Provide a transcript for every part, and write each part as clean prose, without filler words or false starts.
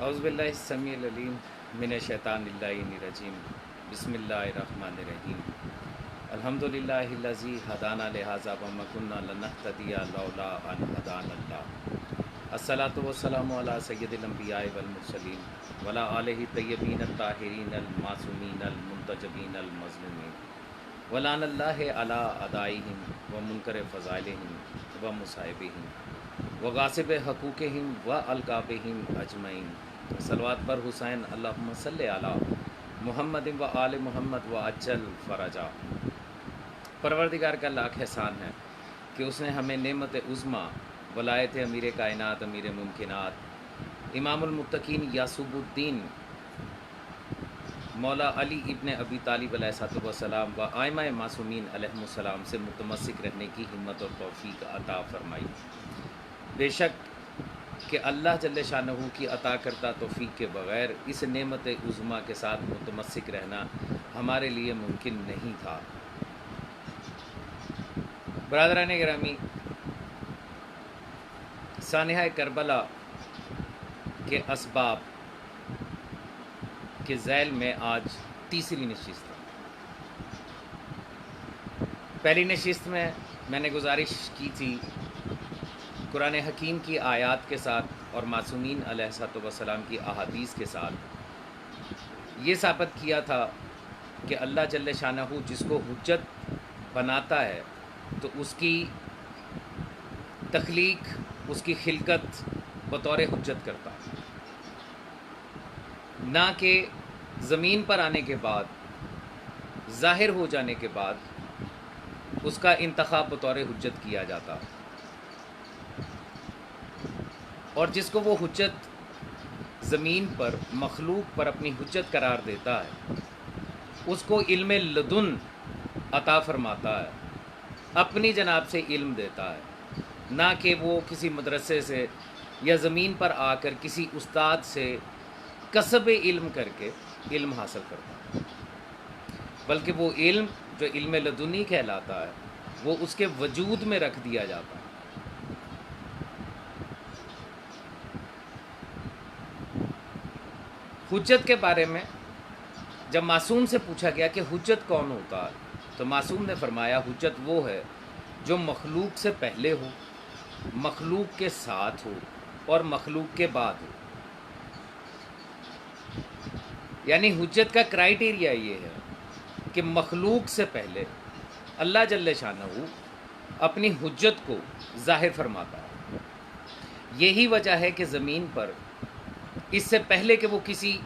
اعوذ باللہ السمیع العلیم من الشیطان الرجیم بسم اللہ الرحمن الرحیم الحمدللہ الذی ہدانا لہذا وما کنا لنہتدی لولا ان ہدانا اللہ الصلاۃ والسلام علی سید الانبیاء والمرسلین وعلی آلہ الطیبین الطاہرین المعصومین المنتجبین المظلومین ولعن اللہ علی اعدائہم ومنکر فضائلہم ومصائبہم وغاصب حقوقہم والقابہم اجمعین صلوات پر حسین اللہم صلی علی محمد و آل محمد و اجل فرجا۔ پروردگار کا لاکھ احسان ہے کہ اس نے ہمیں نعمت عظمیٰ ولایت امیر کائنات امیر ممکنات امام المتقین یعصوب الدین مولا علی ابن ابی طالب علیہ السلام و ائمہ معصومین علیہم السلام سے متمسک رہنے کی ہمت اور توفیق عطا فرمائی۔ بے شک کہ اللہ جل شانہ کی عطا کرتا توفیق کے بغیر اس نعمت عظمیٰ کے ساتھ متمسک رہنا ہمارے لیے ممکن نہیں تھا۔ برادران گرامی، سانحہ کربلا کے اسباب کے ذیل میں آج تیسری نشست ہے۔ پہلی نشست میں نے گزارش کی تھی قرآن حکیم کی آیات کے ساتھ اور معصومین علیہ السلام کی احادیث کے ساتھ یہ ثابت کیا تھا کہ اللہ جل شانہ جس کو حجت بناتا ہے تو اس کی تخلیق، اس کی خلقت بطور حجت کرتا ہے، نہ کہ زمین پر آنے کے بعد، ظاہر ہو جانے کے بعد اس کا انتخاب بطور حجت کیا جاتا۔ اور جس کو وہ حجت زمین پر مخلوق پر اپنی حجت قرار دیتا ہے اس کو علم لدن عطا فرماتا ہے، اپنی جناب سے علم دیتا ہے، نہ کہ وہ کسی مدرسے سے یا زمین پر آ کر کسی استاد سے کسب علم کر کے علم حاصل کرتا ہے، بلکہ وہ علم جو علم لدنی کہلاتا ہے وہ اس کے وجود میں رکھ دیا جاتا ہے۔ حجت کے بارے میں جب معصوم سے پوچھا گیا کہ حجت کون ہوتا ہے تو معصوم نے فرمایا حجت وہ ہے جو مخلوق سے پہلے ہو، مخلوق کے ساتھ ہو اور مخلوق کے بعد ہو۔ یعنی حجت کا کرائیٹیریا یہ ہے کہ مخلوق سے پہلے اللہ جل شانہ اپنی حجت کو ظاہر فرماتا ہے۔ یہی وجہ ہے کہ زمین پر اس سے پہلے کہ وہ کسی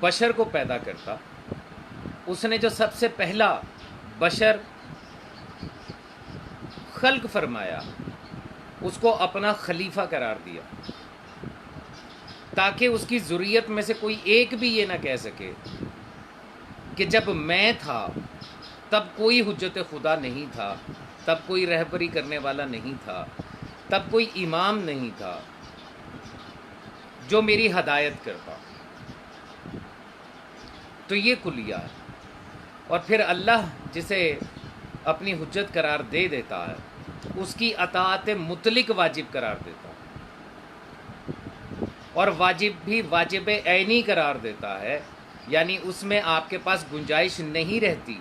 بشر کو پیدا کرتا، اس نے جو سب سے پہلا بشر خلق فرمایا اس کو اپنا خلیفہ قرار دیا، تاکہ اس کی ذریت میں سے کوئی ایک بھی یہ نہ کہہ سکے کہ جب میں تھا تب کوئی حجت خدا نہیں تھا، تب کوئی رہبری کرنے والا نہیں تھا، تب کوئی امام نہیں تھا جو میری ہدایت کرتا۔ تو یہ کلیہ ہے۔ اور پھر اللہ جسے اپنی حجت قرار دے دیتا ہے اس کی اطاعت مطلق واجب قرار دیتا ہے، اور واجب بھی واجب عینی قرار دیتا ہے، یعنی اس میں آپ کے پاس گنجائش نہیں رہتی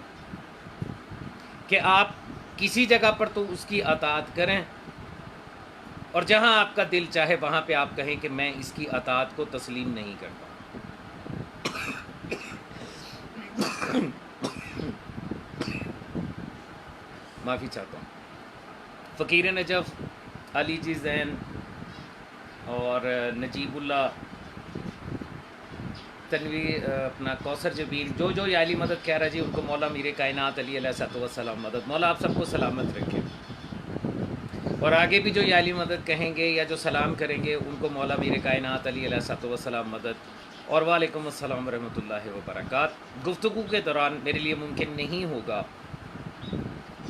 کہ آپ کسی جگہ پر تو اس کی اطاعت کریں اور جہاں آپ کا دل چاہے وہاں پہ آپ کہیں کہ میں اس کی اطاعت کو تسلیم نہیں کرتا۔ معافی چاہتا ہوں۔ فقیر نجف، علی جی زین اور نجیب اللہ تنویر، اپنا کوثر جبیل، جو یہ علی مدد کہہ رہا جی ان کو مولا میر کائنات علی علیہ السلام مدد، مولا آپ سب کو سلامت رکھے۔ اور آگے بھی جو یہ علی مدد کہیں گے یا جو سلام کریں گے ان کو مولا میر کائنات علی علیہ السلام مدد۔ اور وعلیکم السلام ورحمۃ اللہ وبرکاتہ۔ گفتگو کے دوران میرے لیے ممکن نہیں ہوگا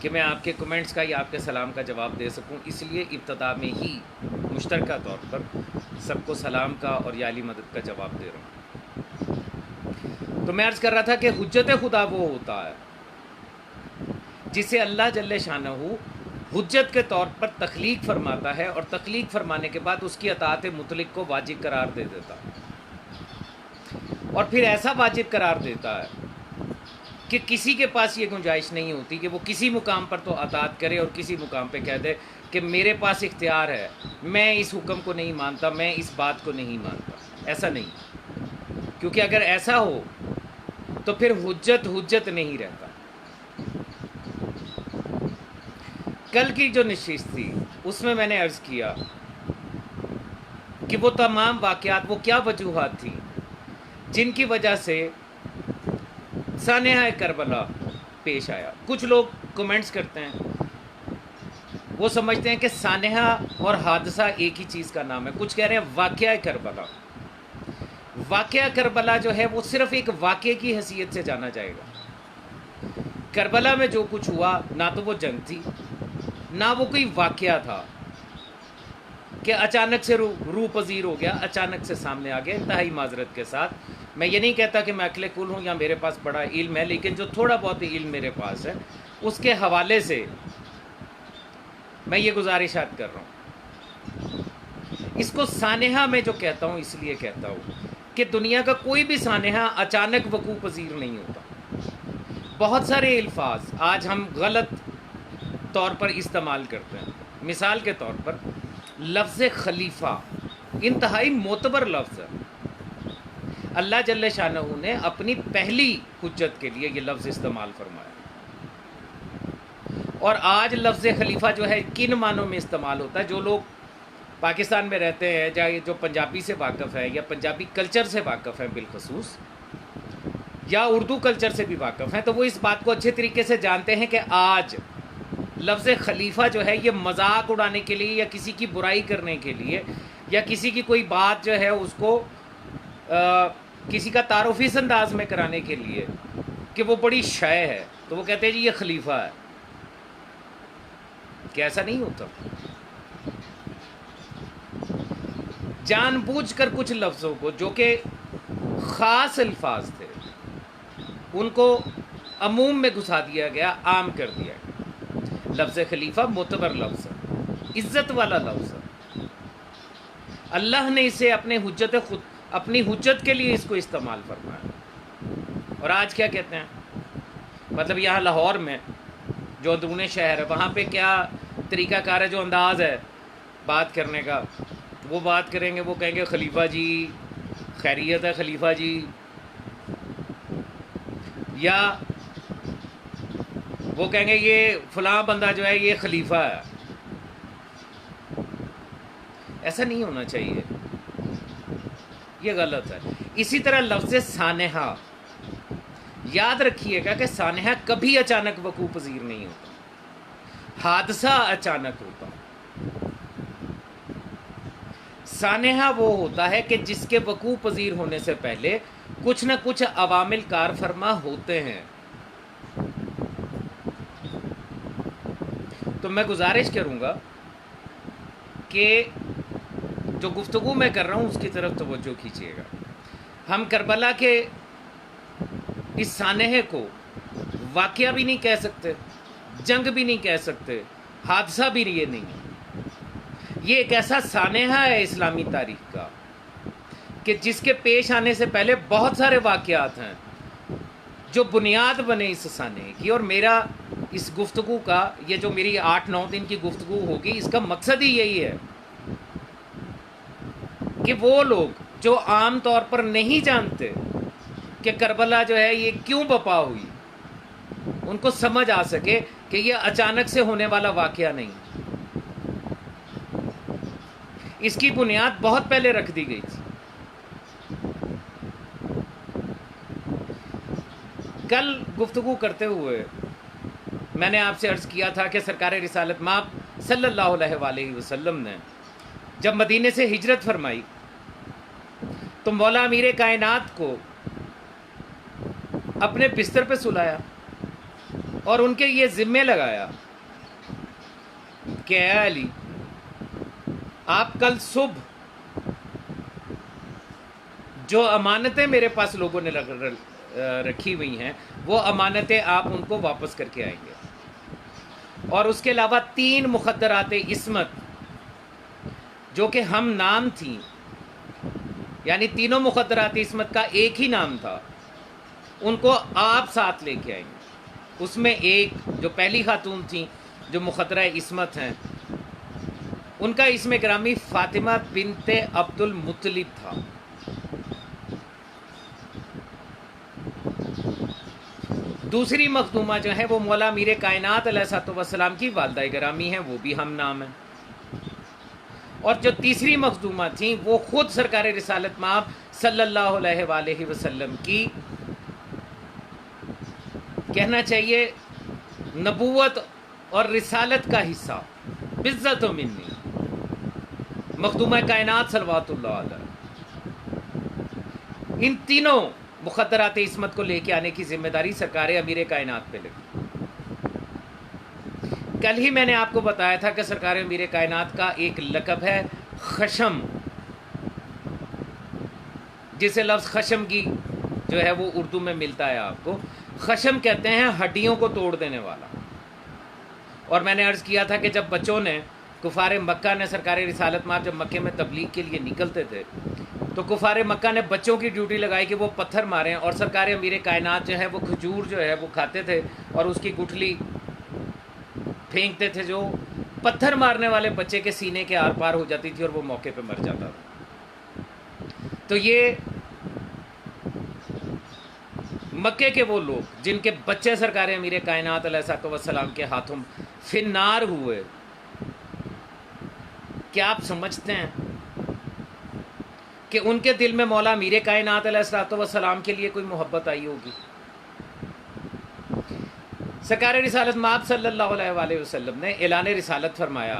کہ میں آپ کے کمنٹس کا یا آپ کے سلام کا جواب دے سکوں، اس لیے ابتدا میں ہی مشترکہ طور پر سب کو سلام کا اور یا علی مدد کا جواب دے رہا ہوں۔ تو میں عرض کر رہا تھا کہ حجت خدا وہ ہوتا ہے جسے اللہ جل شانہ حجت کے طور پر تخلیق فرماتا ہے، اور تخلیق فرمانے کے بعد اس کی اطاعت مطلق کو واجب قرار دے دیتا ہے۔ اور پھر ایسا واجب قرار دیتا ہے کہ کسی کے پاس یہ گنجائش نہیں ہوتی کہ وہ کسی مقام پر تو اطاعت کرے اور کسی مقام پہ کہہ دے کہ میرے پاس اختیار ہے، میں اس حکم کو نہیں مانتا، میں اس بات کو نہیں مانتا. ایسا نہیں، کیونکہ اگر ایسا ہو تو پھر حجت نہیں رہتا. کل کی جو نشست تھی اس میں نے عرض کیا کہ وہ تمام واقعات، وہ کیا وجوہات تھیں جن کی وجہ سے سانحہ کربلا پیش آیا. کچھ لوگ کمنٹس کرتے ہیں، وہ سمجھتے ہیں کہ سانحہ اور حادثہ ایک ہی چیز کا نام ہے. کچھ کہہ رہے ہیں واقعہ کربلا. واقعہ کربلا جو ہے وہ صرف ایک واقعے کی حیثیت سے جانا جائے گا. کربلا میں جو کچھ ہوا نہ تو وہ جنگ تھی، نہ وہ کوئی واقعہ تھا کہ اچانک سے روح پذیر ہو گیا، اچانک سے سامنے آ گیا. انتہائی معذرت کے ساتھ میں یہ نہیں کہتا کہ میں عقل کل ہوں یا میرے پاس بڑا علم ہے، لیکن جو تھوڑا بہت علم میرے پاس ہے اس کے حوالے سے میں یہ گزارشات کر رہا ہوں. اس کو سانحہ میں جو کہتا ہوں اس لیے کہتا ہوں کہ دنیا کا کوئی بھی سانحہ اچانک وقوع پذیر نہیں ہوتا. بہت سارے الفاظ آج ہم غلط طور پر استعمال کرتے ہیں. مثال کے طور پر لفظ خلیفہ انتہائی معتبر لفظ ہے. اللہ جل شانہ نے اپنی پہلی حجت کے لیے یہ لفظ استعمال فرمایا. اور آج لفظ خلیفہ جو ہے کن معنوں میں استعمال ہوتا ہے؟ جو لوگ پاکستان میں رہتے ہیں، چاہے جو پنجابی سے واقف ہے یا پنجابی کلچر سے واقف ہیں بالخصوص، یا اردو کلچر سے بھی واقف ہیں، تو وہ اس بات کو اچھے طریقے سے جانتے ہیں کہ آج لفظ خلیفہ جو ہے یہ مذاق اڑانے کے لیے یا کسی کی برائی کرنے کے لیے یا کسی کی کوئی بات جو ہے اس کو کسی کا تعارفی انداز میں کرانے کے لیے کہ وہ بڑی شے ہے، تو وہ کہتے ہیں جی یہ خلیفہ ہے. کہ ایسا نہیں ہوتا. جان بوجھ کر کچھ لفظوں کو جو کہ خاص الفاظ تھے ان کو عموم میں گھسا دیا گیا، عام کر دیا گیا. لفظ خلیفہ معتبر لفظ ہے، عزت والا لفظ ہے. اللہ نے اسے اپنی حجت کے لیے اس کو استعمال فرمایا. اور آج کیا کہتے ہیں؟ مطلب یہاں لاہور میں جو اندرون شہر ہے وہاں پہ کیا طریقہ کار ہے، جو انداز ہے بات کرنے کا، وہ بات کریں گے، وہ کہیں گے خلیفہ جی خیریت ہے خلیفہ جی، یا وہ کہیں گے یہ فلاں بندہ جو ہے یہ خلیفہ ہے. ایسا نہیں ہونا چاہیے، یہ غلط ہے. اسی طرح لفظ سانحہ، یاد رکھیے گا کہ سانحہ کبھی اچانک وقوع پذیر نہیں ہوتا، حادثہ اچانک ہوتا. سانحہ وہ ہوتا ہے کہ جس کے وقوع پذیر ہونے سے پہلے کچھ نہ کچھ عوامل کار فرما ہوتے ہیں. تو میں گزارش کروں گا کہ جو گفتگو میں کر رہا ہوں اس کی طرف توجہ کیجیے گا. ہم کربلا کے اس سانحے کو واقعہ بھی نہیں کہہ سکتے، جنگ بھی نہیں کہہ سکتے، حادثہ بھی یہ نہیں ہے. یہ ایک ایسا سانحہ ہے اسلامی تاریخ کا کہ جس کے پیش آنے سے پہلے بہت سارے واقعات ہیں جو بنیاد بنے اس سانحے کی. اور میرا اس گفتگو کا، یہ جو میری 8-9 دن کی گفتگو ہوگی، اس کا مقصد ہی یہی ہے کہ وہ لوگ جو عام طور پر نہیں جانتے کہ کربلا جو ہے یہ کیوں بپا ہوئی، ان کو سمجھ آ سکے کہ یہ اچانک سے ہونے والا واقعہ نہیں، اس کی بنیاد بہت پہلے رکھ دی گئی تھی. کل گفتگو کرتے ہوئے میں نے آپ سے عرض کیا تھا کہ سرکار رسالت مآب صلی اللہ علیہ وآلہ وسلم نے جب مدینے سے ہجرت فرمائی تو مولا امیر کائنات کو اپنے بستر پہ سلایا اور ان کے یہ ذمے لگایا کہ اے علی، آپ کل صبح جو امانتیں میرے پاس لوگوں نے رکھی ہوئی ہیں وہ امانتیں آپ ان کو واپس کر کے آئیں گے. اور اس کے علاوہ 3 مخدرات عصمت جو کہ ہم نام تھیں یعنی تینوں مخدرات عصمت کا ایک ہی نام تھا، ان کو آپ ساتھ لے کے آئیں گے۔ اس میں ایک جو پہلی خاتون تھیں جو مخدرہ عصمت ہیں، ان کا اسم گرامی فاطمہ بنت عبد المطلب تھا۔ دوسری مخدومہ جو ہے وہ مولا امیر کائنات علیہ الصلوۃ والسلام کی والدہ گرامی ہیں، وہ بھی ہم نام ہیں۔ اور جو تیسری مخدومہ تھیں وہ خود سرکار رسالت مآب صلی اللہ علیہ وآلہ وسلم کی، کہنا چاہیے نبوت اور رسالت کا حصہ، بِعِزَّةٍ مِّنِّی، مخدومہ کائنات صلوات اللہ علیہ۔ ان تینوں مخدرات عصمت کو لے کے آنے کی ذمہ داری سرکار امیر کائنات پہ لگی۔ کل ہی میں نے آپ کو بتایا تھا کہ سرکار امیر کائنات کا ایک لقب ہے خشم، جسے لفظ خشمگی جو ہے وہ اردو میں ملتا ہے آپ کو۔ خشم کہتے ہیں ہڈیوں کو توڑ دینے والا۔ اور میں نے عرض کیا تھا کہ جب بچوں نے، کفار مکہ نے، سرکار رسالت مآب جب مکے میں تبلیغ کے لیے نکلتے تھے تو کفار مکہ نے بچوں کی ڈیوٹی لگائی کہ وہ پتھر ماریں، اور سرکار امیر کائنات جو ہے وہ کھجور جو ہے وہ کھاتے تھے اور اس کی گٹھلی پھینکتے تھے، جو پتھر مارنے والے بچے کے سینے کے آر پار ہو جاتی تھی اور وہ موقع پہ مر جاتا تھا۔ تو یہ مکے کے وہ لوگ جن کے بچے سرکار امیر کائنات علیہ الصلوۃ والسلام کے ہاتھوں فنار ہوئے، کیا آپ سمجھتے ہیں کہ ان کے دل میں مولا امیر کائنات علیہ الصلوۃ والسلام کے لیے کوئی محبت آئی ہوگی؟ سرکار رسالت مآب صلی اللہ علیہ وآلہ وسلم نے اعلان رسالت فرمایا،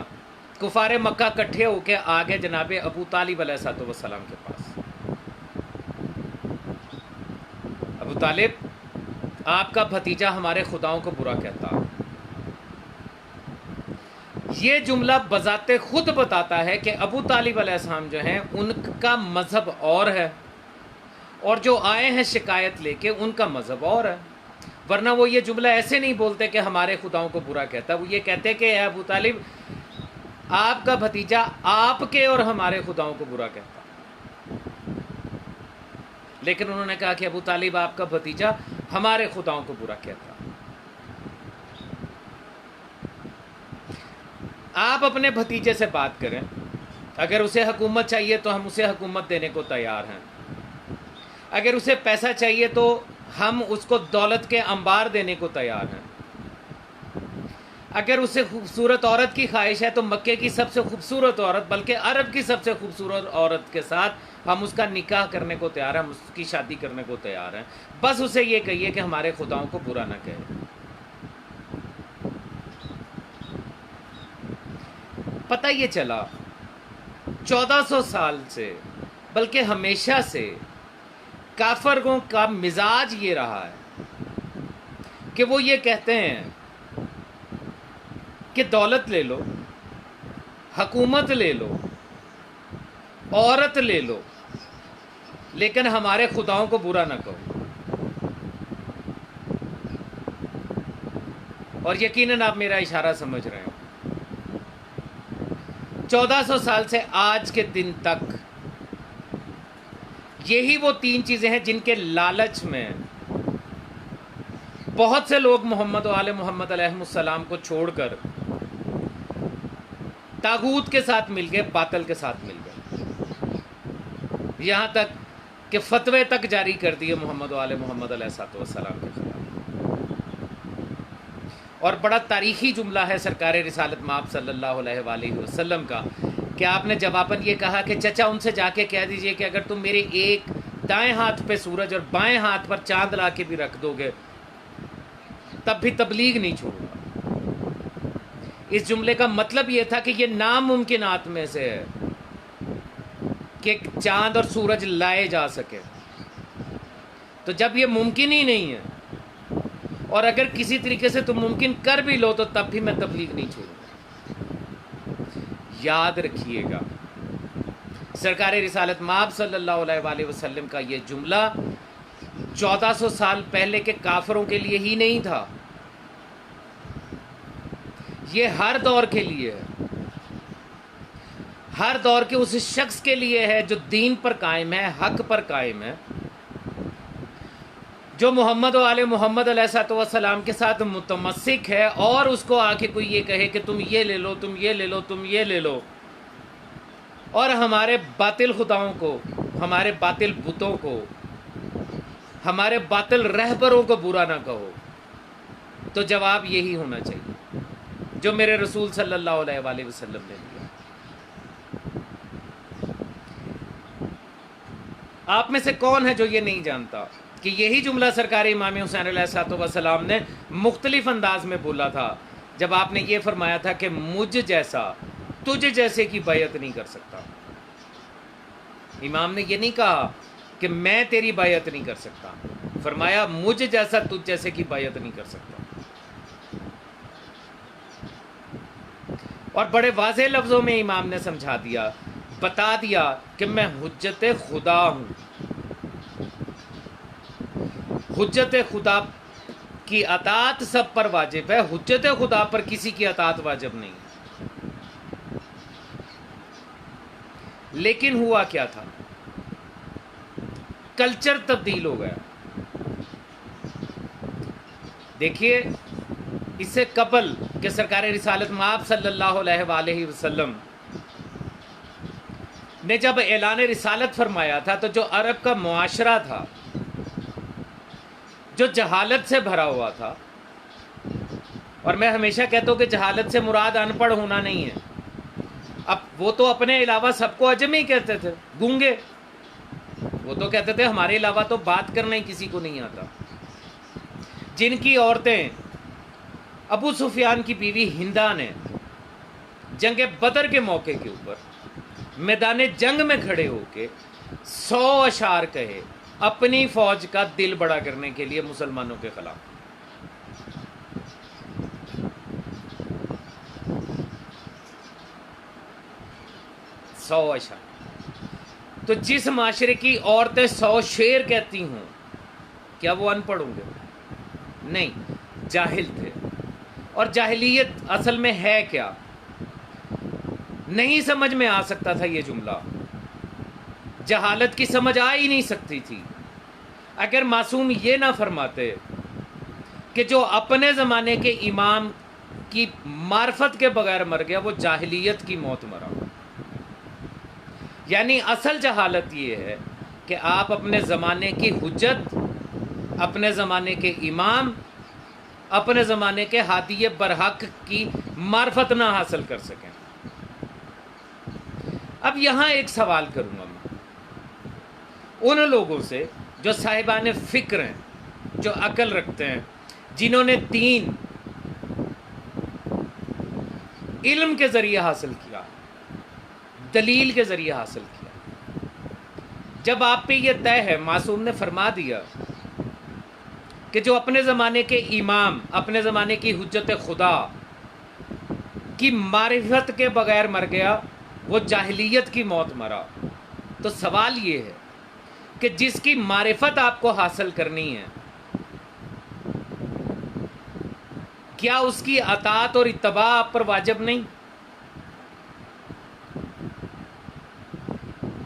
کفار مکہ کٹھے ہو کے آگے جناب ابو طالب علیہ الصلوۃ والسلام کے پاس۔ ابو طالب، آپ کا بھتیجا ہمارے خداؤں کو برا کہتا۔ یہ جملہ بذات خود بتاتا ہے کہ ابو طالب علیہ السلام جو ہیں ان کا مذہب اور ہے، اور جو آئے ہیں شکایت لے کے ان کا مذہب اور ہے۔ ورنہ وہ یہ جملہ ایسے نہیں بولتے کہ ہمارے خداؤں کو برا کہتا، وہ یہ کہتے کہ اے ابو طالب، آپ کا بھتیجا آپ کے اور ہمارے خداؤں کو برا کہتا۔ لیکن انہوں نے کہا کہ ابو طالب، آپ کا بھتیجا ہمارے خداؤں کو برا کہتا۔ آپ اپنے بھتیجے سے بات کریں، اگر اسے حکومت چاہیے تو ہم اسے حکومت دینے کو تیار ہیں، اگر اسے پیسہ چاہیے تو ہم اس کو دولت کے انبار دینے کو تیار ہیں، اگر اسے خوبصورت عورت کی خواہش ہے تو مکے کی سب سے خوبصورت عورت، بلکہ عرب کی سب سے خوبصورت عورت کے ساتھ ہم اس کا نکاح کرنے کو تیار ہیں، ہم اس کی شادی کرنے کو تیار ہیں، بس اسے یہ کہیے کہ ہمارے خداؤں کو برا نہ کہے۔ پتہ یہ چلا 1400 سال سے، بلکہ ہمیشہ سے کافروں کا مزاج یہ رہا ہے کہ وہ یہ کہتے ہیں کہ دولت لے لو، حکومت لے لو، عورت لے لو، لیکن ہمارے خداؤں کو برا نہ کہو۔ اور یقیناً آپ میرا اشارہ سمجھ رہے ہیں۔ 1400 سال سے آج کے دن تک یہی وہ تین چیزیں ہیں جن کے لالچ میں بہت سے لوگ محمد و آل محمد علیہ السلام کو چھوڑ کر طاغوت کے ساتھ مل گئے، باطل کے ساتھ مل گئے، یہاں تک کہ فتوے تک جاری کر دیے محمد و آل محمد علیہ السلام کے خلاف۔ اور بڑا تاریخی جملہ ہے سرکار رسالت مآب صلی اللہ علیہ وآلہ وسلم کا کہ آپ نے جواباً یہ کہا کہ چچا ان سے جا کے کہہ دیجئے کہ اگر تم میرے ایک دائیں ہاتھ پہ سورج اور بائیں ہاتھ پر چاند لا کے بھی رکھ دو گے تب بھی تبلیغ نہیں چھوڑوں گا۔ اس جملے کا مطلب یہ تھا کہ یہ ناممکنات میں سے ہے کہ چاند اور سورج لائے جا سکے، تو جب یہ ممکن ہی نہیں ہے اور اگر کسی طریقے سے تم ممکن کر بھی لو تو تب بھی میں تبلیغ نہیں چھوڑوں گا۔ یاد رکھیے گا، سرکار رسالت مآب صلی اللہ علیہ وآلہ وسلم کا یہ جملہ 1400 سال پہلے کے کافروں کے لیے ہی نہیں تھا، یہ ہر دور کے لیے ہے۔ ہر دور کے اس شخص کے لیے ہے جو دین پر قائم ہے، حق پر قائم ہے، جو محمد و آل محمد علیہ الصلوۃ والسلام کے ساتھ متمسک ہے، اور اس کو آ کے کوئی یہ کہے کہ تم یہ لے لو، تم یہ لے لو، تم یہ لے لو، اور ہمارے باطل خداؤں کو، ہمارے باطل بتوں کو، ہمارے باطل رہبروں کو برا نہ کہو، تو جواب یہی ہونا چاہیے جو میرے رسول صلی اللہ علیہ وآلہ وسلم نے دیا۔ آپ میں سے کون ہے جو یہ نہیں جانتا کہ یہی جملہ سرکار امام حسین علیہ الصلوۃ والسلام نے مختلف انداز میں بولا تھا جب آپ نے یہ فرمایا تھا کہ مجھ جیسا تجھ جیسے کی بیعت نہیں کر سکتا۔ امام نے یہ نہیں کہا کہ میں تیری بیعت نہیں کر سکتا، فرمایا مجھ جیسا تجھ جیسے کی بیعت نہیں کر سکتا۔ اور بڑے واضح لفظوں میں امام نے سمجھا دیا، بتا دیا کہ میں حجت خدا ہوں۔ حجت خدا کی اطاعت سب پر واجب ہے، حجت خدا پر کسی کی اطاعت واجب نہیں۔ لیکن ہوا کیا تھا؟ کلچر تبدیل ہو گیا۔ دیکھیے، اس سے قبل کہ سرکار رسالت مآب صلی اللہ علیہ وآلہ وسلم نے جب اعلان رسالت فرمایا تھا تو جو عرب کا معاشرہ تھا، جو جہالت سے بھرا ہوا تھا، اور میں ہمیشہ کہتا ہوں کہ جہالت سے مراد ان پڑھ ہونا نہیں ہے، اب وہ تو اپنے علاوہ سب کو اجمی کہتے تھے، گونگے، وہ تو کہتے تھے ہمارے علاوہ تو بات کرنا ہی کسی کو نہیں آتا، جن کی عورتیں ابو سفیان کی بیوی ہندا نے جنگ بدر کے موقع کے اوپر میدان جنگ میں کھڑے ہو کے 100 اشعار کہے اپنی فوج کا دل بڑا کرنے کے لیے مسلمانوں کے خلاف۔ سو اشعار۔ تو جس معاشرے کی عورتیں 100 شعر کہتی ہوں، کیا وہ ان پڑھ ہوں گے؟ نہیں، جاہل تھے۔ اور جاہلیت اصل میں ہے کیا؟ نہیں سمجھ میں آ سکتا تھا یہ جملہ، جہالت کی سمجھ آ ہی نہیں سکتی تھی اگر معصوم یہ نہ فرماتے کہ جو اپنے زمانے کے امام کی معرفت کے بغیر مر گیا وہ جاہلیت کی موت مرا۔ یعنی اصل جہالت یہ ہے کہ آپ اپنے زمانے کی حجت، اپنے زمانے کے امام، اپنے زمانے کے ہادی برحق کی معرفت نہ حاصل کر سکیں۔ اب یہاں ایک سوال کروں گا میں ان لوگوں سے جو صاحبان فکر ہیں، جو عقل رکھتے ہیں، جنہوں نے دین علم کے ذریعے حاصل کیا، دلیل کے ذریعے حاصل کیا۔ جب آپ پہ یہ طے ہے، معصوم نے فرما دیا کہ جو اپنے زمانے کے امام، اپنے زمانے کی حجت خدا کی معرفت کے بغیر مر گیا وہ جاہلیت کی موت مرا، تو سوال یہ ہے کہ جس کی معرفت آپ کو حاصل کرنی ہے، کیا اس کی اطاعت اور اتباع آپ پر واجب نہیں؟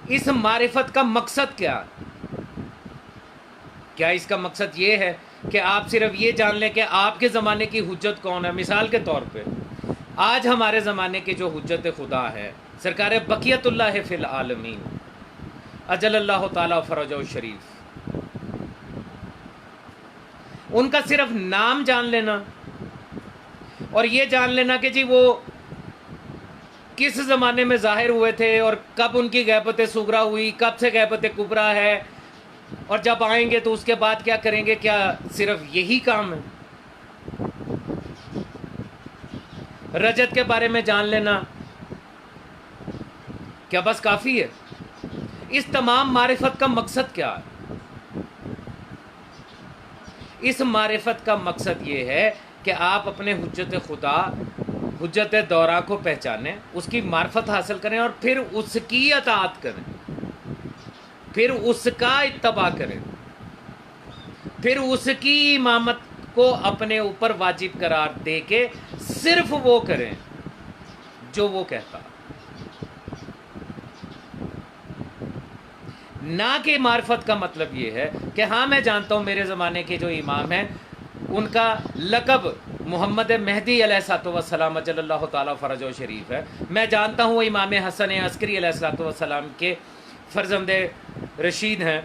اس معرفت کا مقصد کیا؟ کیا اس کا مقصد یہ ہے کہ آپ صرف یہ جان لیں کہ آپ کے زمانے کی حجت کون ہے؟ مثال کے طور پہ آج ہمارے زمانے کے جو حجت خدا ہے سرکار بقیت اللہ فی العالمین اجل اللہ تعالی فرجہ الشریف، ان کا صرف نام جان لینا اور یہ جان لینا کہ جی وہ کس زمانے میں ظاہر ہوئے تھے اور کب ان کی غیبت صغریٰ ہوئی، کب سے غیبت کبریٰ ہے، اور جب آئیں گے تو اس کے بعد کیا کریں گے، کیا صرف یہی کام ہے؟ رجت کے بارے میں جان لینا کیا بس کافی ہے؟ اس تمام معرفت کا مقصد کیا ہے؟ اس معرفت کا مقصد یہ ہے کہ آپ اپنے حجت خدا، حجت دورہ کو پہچانیں، اس کی معرفت حاصل کریں اور پھر اس کی اطاعت کریں، پھر اس کا اتباع کریں، پھر اس کی امامت کو اپنے اوپر واجب قرار دے کے صرف وہ کریں جو وہ کہتا۔ نہ کہ معرفت کا مطلب یہ ہے کہ ہاں میں جانتا ہوں میرے زمانے کے جو امام ہیں ان کا لقب محمد مہدی علیہ الصلوۃ والسلام اجل اللہ تعالیٰ فرج و شریف ہے، میں جانتا ہوں وہ امام حسن عسکری علیہ الصلوۃ والسلام کے فرزند رشید ہیں،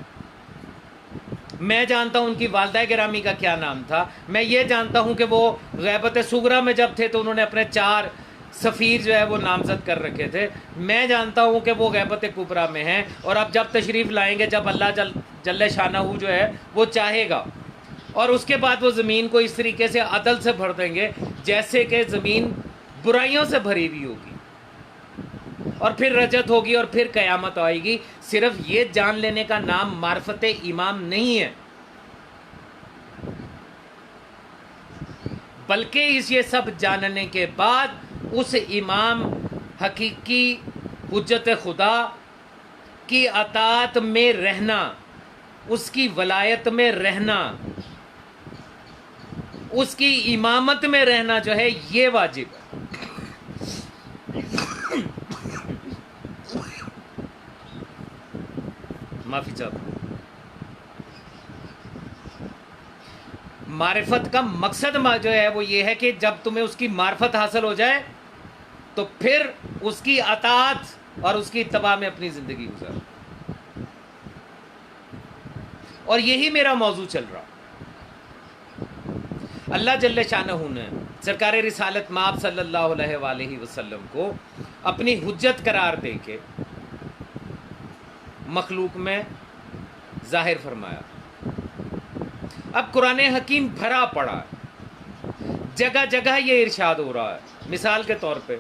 میں جانتا ہوں ان کی والدہ گرامی کا کیا نام تھا، میں یہ جانتا ہوں کہ وہ غیبت صغریٰ میں جب تھے تو انہوں نے اپنے 4 سفیر جو ہے وہ نامزد کر رکھے تھے، میں جانتا ہوں کہ وہ غیبت کبریٰ میں ہیں، اور اب جب تشریف لائیں گے، جب اللہ جل شانہ جو ہے وہ چاہے گا، اور اس کے بعد وہ زمین کو اس طریقے سے عدل سے بھر دیں گے جیسے کہ زمین برائیوں سے بھری ہوئی ہوگی، اور پھر رجت ہوگی اور پھر قیامت آئے گی۔ صرف یہ جان لینے کا نام معرفت امام نہیں ہے، بلکہ یہ سب جاننے کے بعد اس امام حقیقی حجت خدا کی اطاعت میں رہنا، اس کی ولایت میں رہنا، اس کی امامت میں رہنا جو ہے یہ واجب ہے۔ معافی چاہتا ہوں۔ معرفت کا مقصد جو ہے وہ یہ ہے کہ جب تمہیں اس کی معرفت حاصل ہو جائے تو پھر اس کی اطاعت اور اس کی اتباع میں اپنی زندگی گزارو، اور یہی میرا موضوع چل رہا۔ اللہ جل شانہ نے سرکار رسالت مآب صلی اللہ علیہ وآلہ وسلم کو اپنی حجت قرار دے کے مخلوق میں ظاہر فرمایا۔ اب قرآن حکیم بھرا پڑا ہے، جگہ جگہ یہ ارشاد ہو رہا ہے۔ مثال کے طور پہ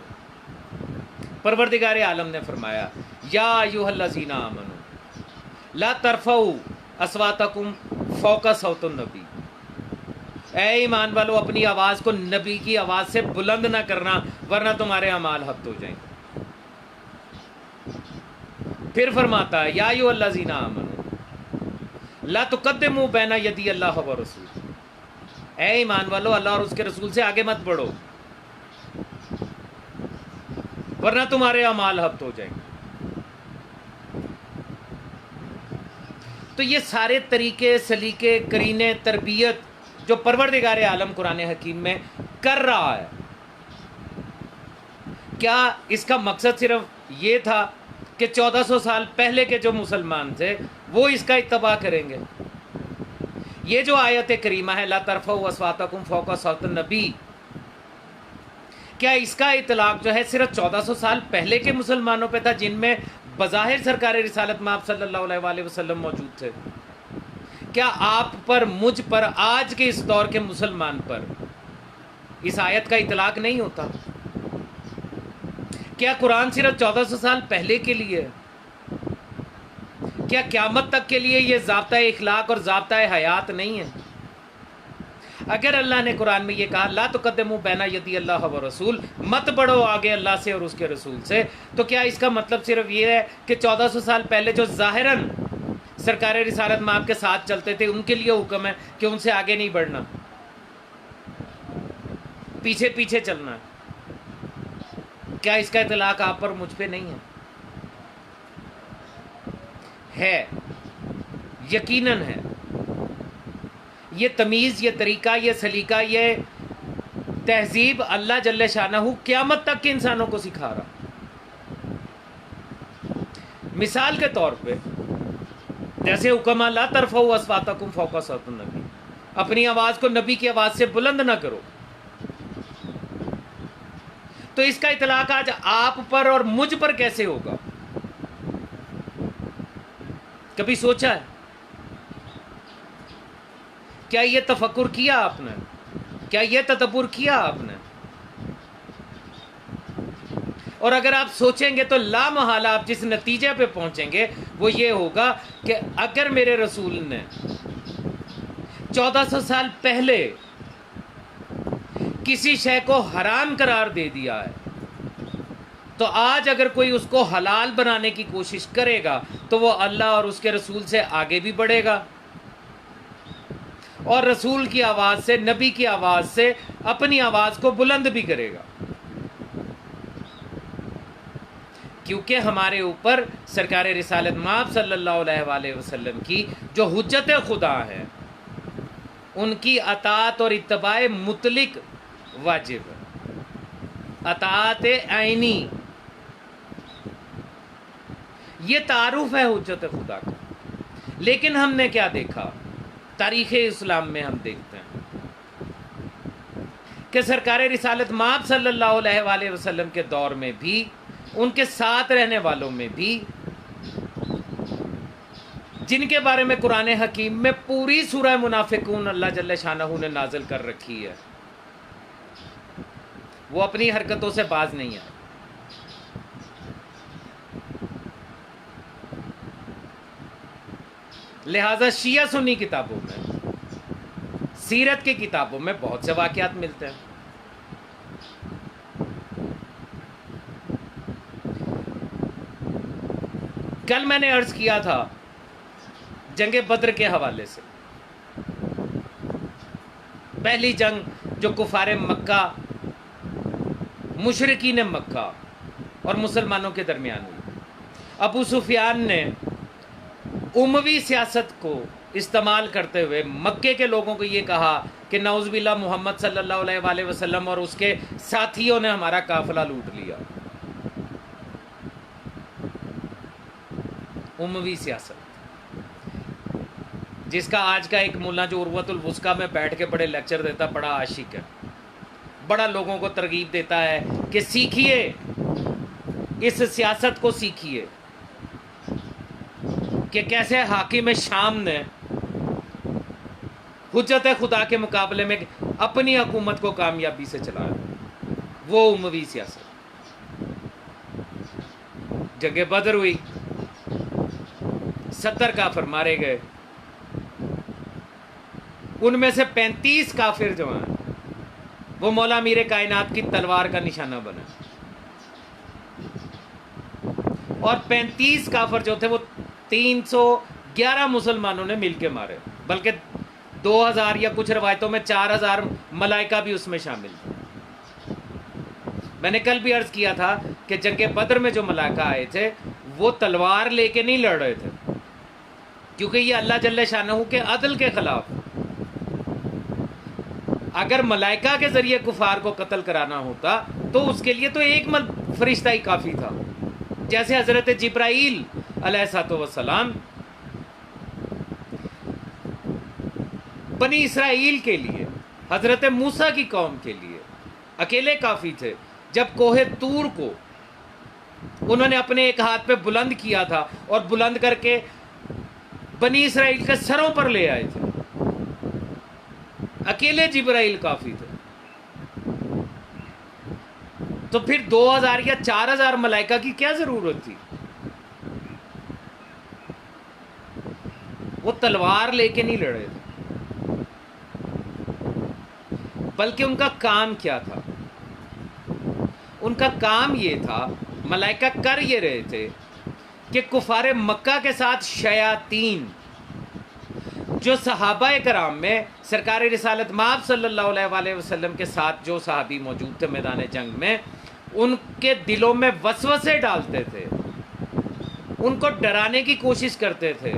پروردگار عالم نے فرمایا یا ایھا الذین آمنوا لا ترفعوا اصواتکم فوق صوت النبی، اے ایمان والو اپنی آواز کو نبی کی آواز سے بلند نہ کرنا ورنہ تمہارے اعمال حبط ہو جائیں گے۔ پھر فرماتا ہے یا ایھا الذین آمنوا لا تقدموا بین یدی اللہ ورسولہ، اے ایمان والو اللہ اور اس کے رسول سے آگے مت بڑھو ورنہ تمہارے اعمال حبط ہو جائیں گے۔ تو یہ سارے طریقے، سلیقے، قرینے، تربیت جو پروردگار عالم قرآن حکیم میں کر رہا ہے، کیا اس کا مقصد صرف یہ تھا کہ 1400 سال پہلے کے جو مسلمان تھے وہ اس کا اتباع کریں گے؟ یہ جو آیت کریمہ ہے لا ترفعوا اصواتکم فوق صوت النبی، کیا اس کا اطلاق جو ہے صرف 1400 سال پہلے کے مسلمانوں پہ تھا جن میں بظاہر سرکار رسالت مآب صلی اللہ علیہ وآلہ وسلم موجود تھے؟ کیا آپ پر، مجھ پر، آج کے اس دور کے مسلمان پر اس آیت کا اطلاق نہیں ہوتا؟ کیا قرآن صرف 1400 سال پہلے کے لیے ہے؟ کیا قیامت تک کے لیے یہ ضابطہ اخلاق اور ضابطہ حیات نہیں ہے؟ اگر اللہ نے قرآن میں یہ کہا لا تقدموا بین یدی اللہ ورسول، مت بڑھو آگے اللہ سے اور اس کے رسول سے، تو کیا اس کا مطلب صرف یہ ہے کہ 1400 سال پہلے جو ظاہراً سرکار رسالت مآب کے ساتھ چلتے تھے ان کے لیے حکم ہے کہ ان سے آگے نہیں بڑھنا، پیچھے پیچھے چلنا ہے؟ کیا اس کا اطلاق آپ پر، مجھ پہ نہیں ہے؟ یقیناً ہے۔ یہ تمیز، یہ طریقہ، یہ سلیقہ، یہ تہذیب اللہ جل شانہ قیامت تک کے انسانوں کو سکھا رہا۔ مثال کے طور پہ جیسے حکم لا ترفعوا اصواتکم فوق صوت النبی، اپنی آواز کو نبی کی آواز سے بلند نہ کرو، تو اس کا اطلاق آج آپ پر اور مجھ پر کیسے ہوگا؟ کبھی سوچا ہے؟ کیا یہ تفکر کیا آپ نے؟ کیا یہ تدبر کیا آپ نے؟ اور اگر آپ سوچیں گے تو لا محالہ آپ جس نتیجے پہ پہنچیں گے وہ یہ ہوگا کہ اگر میرے رسول نے 1400 سال پہلے کسی شے کو حرام قرار دے دیا ہے تو آج اگر کوئی اس کو حلال بنانے کی کوشش کرے گا تو وہ اللہ اور اس کے رسول سے آگے بھی بڑھے گا اور رسول کی آواز سے، نبی کی آواز سے اپنی آواز کو بلند بھی کرے گا۔ کیونکہ ہمارے اوپر سرکار رسالت مآب صلی اللہ علیہ وآلہ وسلم کی جو حجت خدا ہے ان کی اطاعت اور اتباع مطلق واجب ہے، اطاعت عینی، یہ تعارف ہے حجت خدا کا۔ لیکن ہم نے کیا دیکھا؟ تاریخ اسلام میں ہم دیکھتے ہیں کہ سرکار رسالت مآب صلی اللہ علیہ وآلہ وسلم کے دور میں بھی، ان کے ساتھ رہنے والوں میں بھی، جن کے بارے میں قرآن حکیم میں پوری سورہ منافقون اللہ جل شانہ نے نازل کر رکھی ہے، وہ اپنی حرکتوں سے باز نہیں آئے۔ لہذا شیعہ سنی کتابوں میں، سیرت کی کتابوں میں بہت سے واقعات ملتے ہیں۔ کل میں نے عرض کیا تھا جنگ بدر کے حوالے سے، پہلی جنگ جو کفار مکہ، مشرکین مکہ اور مسلمانوں کے درمیان ہوئی، ابو سفیان نے اموی سیاست کو استعمال کرتے ہوئے مکے کے لوگوں کو یہ کہا کہ نعوذ باللہ محمد صلی اللہ علیہ وآلہ وسلم اور اس کے ساتھیوں نے ہمارا قافلہ لوٹ لیا۔ اموی سیاست، جس کا آج کا ایک ملا جو عروۃ الوثقیٰ میں بیٹھ کے بڑے لیکچر دیتا، بڑا عاشق ہے، بڑا لوگوں کو ترغیب دیتا ہے کہ سیکھیے، اس سیاست کو سیکھیے کہ کیسے حاکم شام نے حجت خدا کے مقابلے میں اپنی حکومت کو کامیابی سے چلایا، وہ اموی سیاست۔ جنگ بدر ہوئی، 70 کافر مارے گئے، ان میں سے 35 کافر جو ہیں وہ مولا میر کائنات کی تلوار کا نشانہ بنے، اور 35 کافر جو تھے وہ 311 مسلمانوں نے مل کے مارے، بلکہ 2000 یا کچھ روایتوں میں 4000 ملائکہ بھی اس میں شامل تھے۔ میں نے کل بھی عرض کیا تھا کہ جنگ بدر میں جو ملائکہ آئے تھے وہ تلوار لے کے نہیں لڑ رہے تھے، کیونکہ یہ اللہ جل شانہ کے عدل کے خلاف، اگر ملائکہ کے ذریعے کفار کو قتل کرانا ہوتا تو اس کے لیے تو ایک فرشتہ ہی کافی تھا، جیسے حضرت جبرائیل علیہ السلام بنی اسرائیل کے لیے، حضرت موسیٰ کی قوم کے لیے اکیلے کافی تھے۔ جب کوہ طور کو انہوں نے اپنے ایک ہاتھ پہ بلند کیا تھا اور بلند کر کے بنی اسرائیل کے سروں پر لے آئے تھے، اکیلے جبرائیل کافی تھے، تو پھر 2000 یا 4000 ملائکہ کی کیا ضرورت تھی؟ وہ تلوار لے کے نہیں لڑے تھے، بلکہ ان کا کام کیا تھا؟ ان کا کام یہ تھا، ملائکہ کر یہ رہے تھے کہ کفار مکہ کے ساتھ شیاطین، جو صحابہ کرام میں سرکار رسالت مآب صلی اللہ علیہ وآلہ وسلم کے ساتھ جو صحابی موجود تھے میدان جنگ میں، ان کے دلوں میں وسوسے ڈالتے تھے، ان کو ڈرانے کی کوشش کرتے تھے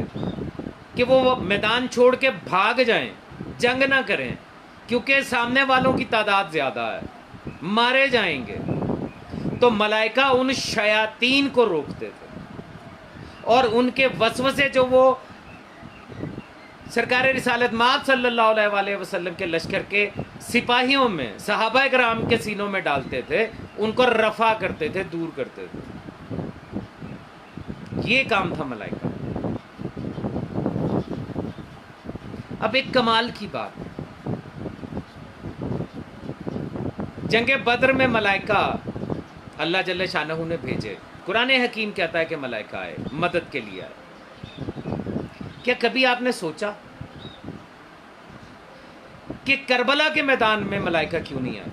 کہ وہ میدان چھوڑ کے بھاگ جائیں، جنگ نہ کریں، کیونکہ سامنے والوں کی تعداد زیادہ ہے، مارے جائیں گے۔ تو ملائکہ ان شیاطین کو روکتے تھے، اور ان کے وسوسے جو وہ سرکار رسالت مآب صلی اللہ علیہ وآلہ وسلم کے لشکر کے سپاہیوں میں، صحابہ کرام کے سینوں میں ڈالتے تھے، ان کو رفع کرتے تھے، دور کرتے تھے۔ یہ کام تھا ملائکہ۔ اب ایک کمال کی بات، جنگ بدر میں ملائکہ اللہ جل شانہ نے بھیجے، قرآن حکیم کہتا ہے کہ ملائکہ آئے، مدد کے لیے آئے۔ کیا کبھی آپ نے سوچا کہ کربلا کے میدان میں ملائکہ کیوں نہیں آئے؟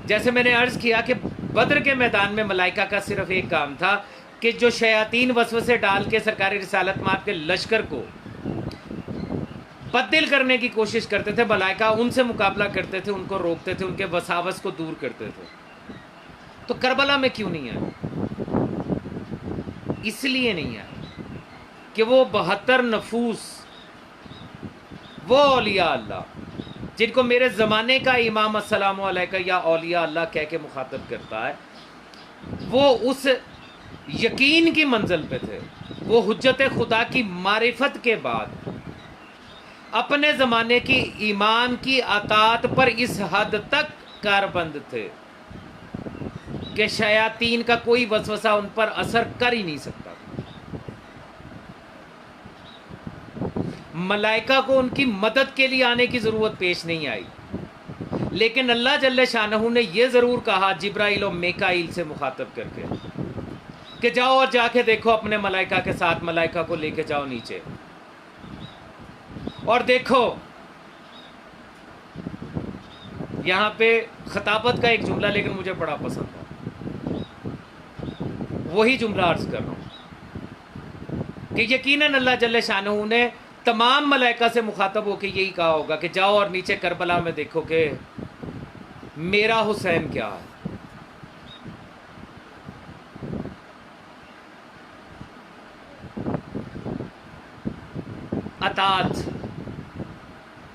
جیسے میں نے عرض کیا کہ بدر کے میدان میں ملائکہ کا صرف ایک کام تھا کہ جو شیاطین وسوسے ڈال کے سرکار رسالت مآب کے لشکر کو بد دل کرنے کی کوشش کرتے تھے، ملائکہ ان سے مقابلہ کرتے تھے، ان کو روکتے تھے، ان کے وساوس کو دور کرتے تھے. تو کربلا میں کیوں نہیں آئے؟ اس لیے نہیں آئے کہ وہ 72 نفوس، وہ اولیاء اللہ جن کو میرے زمانے کا امام السلام علیکہ یا اولیاء اللہ کہہ کے مخاطب کرتا ہے، وہ اس یقین کی منزل پہ تھے، وہ حجت خدا کی معرفت کے بعد اپنے زمانے کی امام کی اطاعت پر اس حد تک کاربند تھے کہ شیاطین کا کوئی وسوسہ ان پر اثر کر ہی نہیں سکتا. ملائکہ کو ان کی مدد کے لیے آنے کی ضرورت پیش نہیں آئی، لیکن اللہ جل شانہ نے یہ ضرور کہا جبرائیل و میکائیل سے مخاطب کر کے کہ جاؤ اور جا کے دیکھو اپنے ملائکہ کے ساتھ، ملائکہ کو لے کے جاؤ نیچے اور دیکھو. یہاں پہ خطابت کا ایک جملہ لیکن مجھے بڑا پسند تھا، وہی جملہ عرض کر رہا ہوں کہ یقیناً اللہ جل شانہ نے تمام ملائکہ سے مخاطب ہو کے یہی کہا ہوگا کہ جاؤ اور نیچے کربلا میں دیکھو کہ میرا حسین کیا ہے. اطاعت،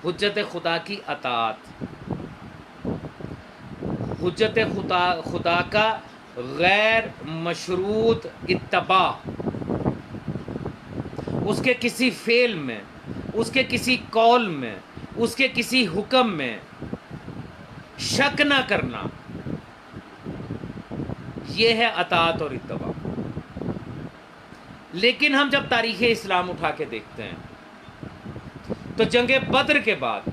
حجت خدا کی اطاعت، حجت خدا کا غیر مشروط اتباع، اس کے کسی فعل میں، اس کے کسی قول میں، اس کے کسی حکم میں شک نہ کرنا، یہ ہے اطاعت اور اتباع. لیکن ہم جب تاریخ اسلام اٹھا کے دیکھتے ہیں تو جنگ بدر کے بعد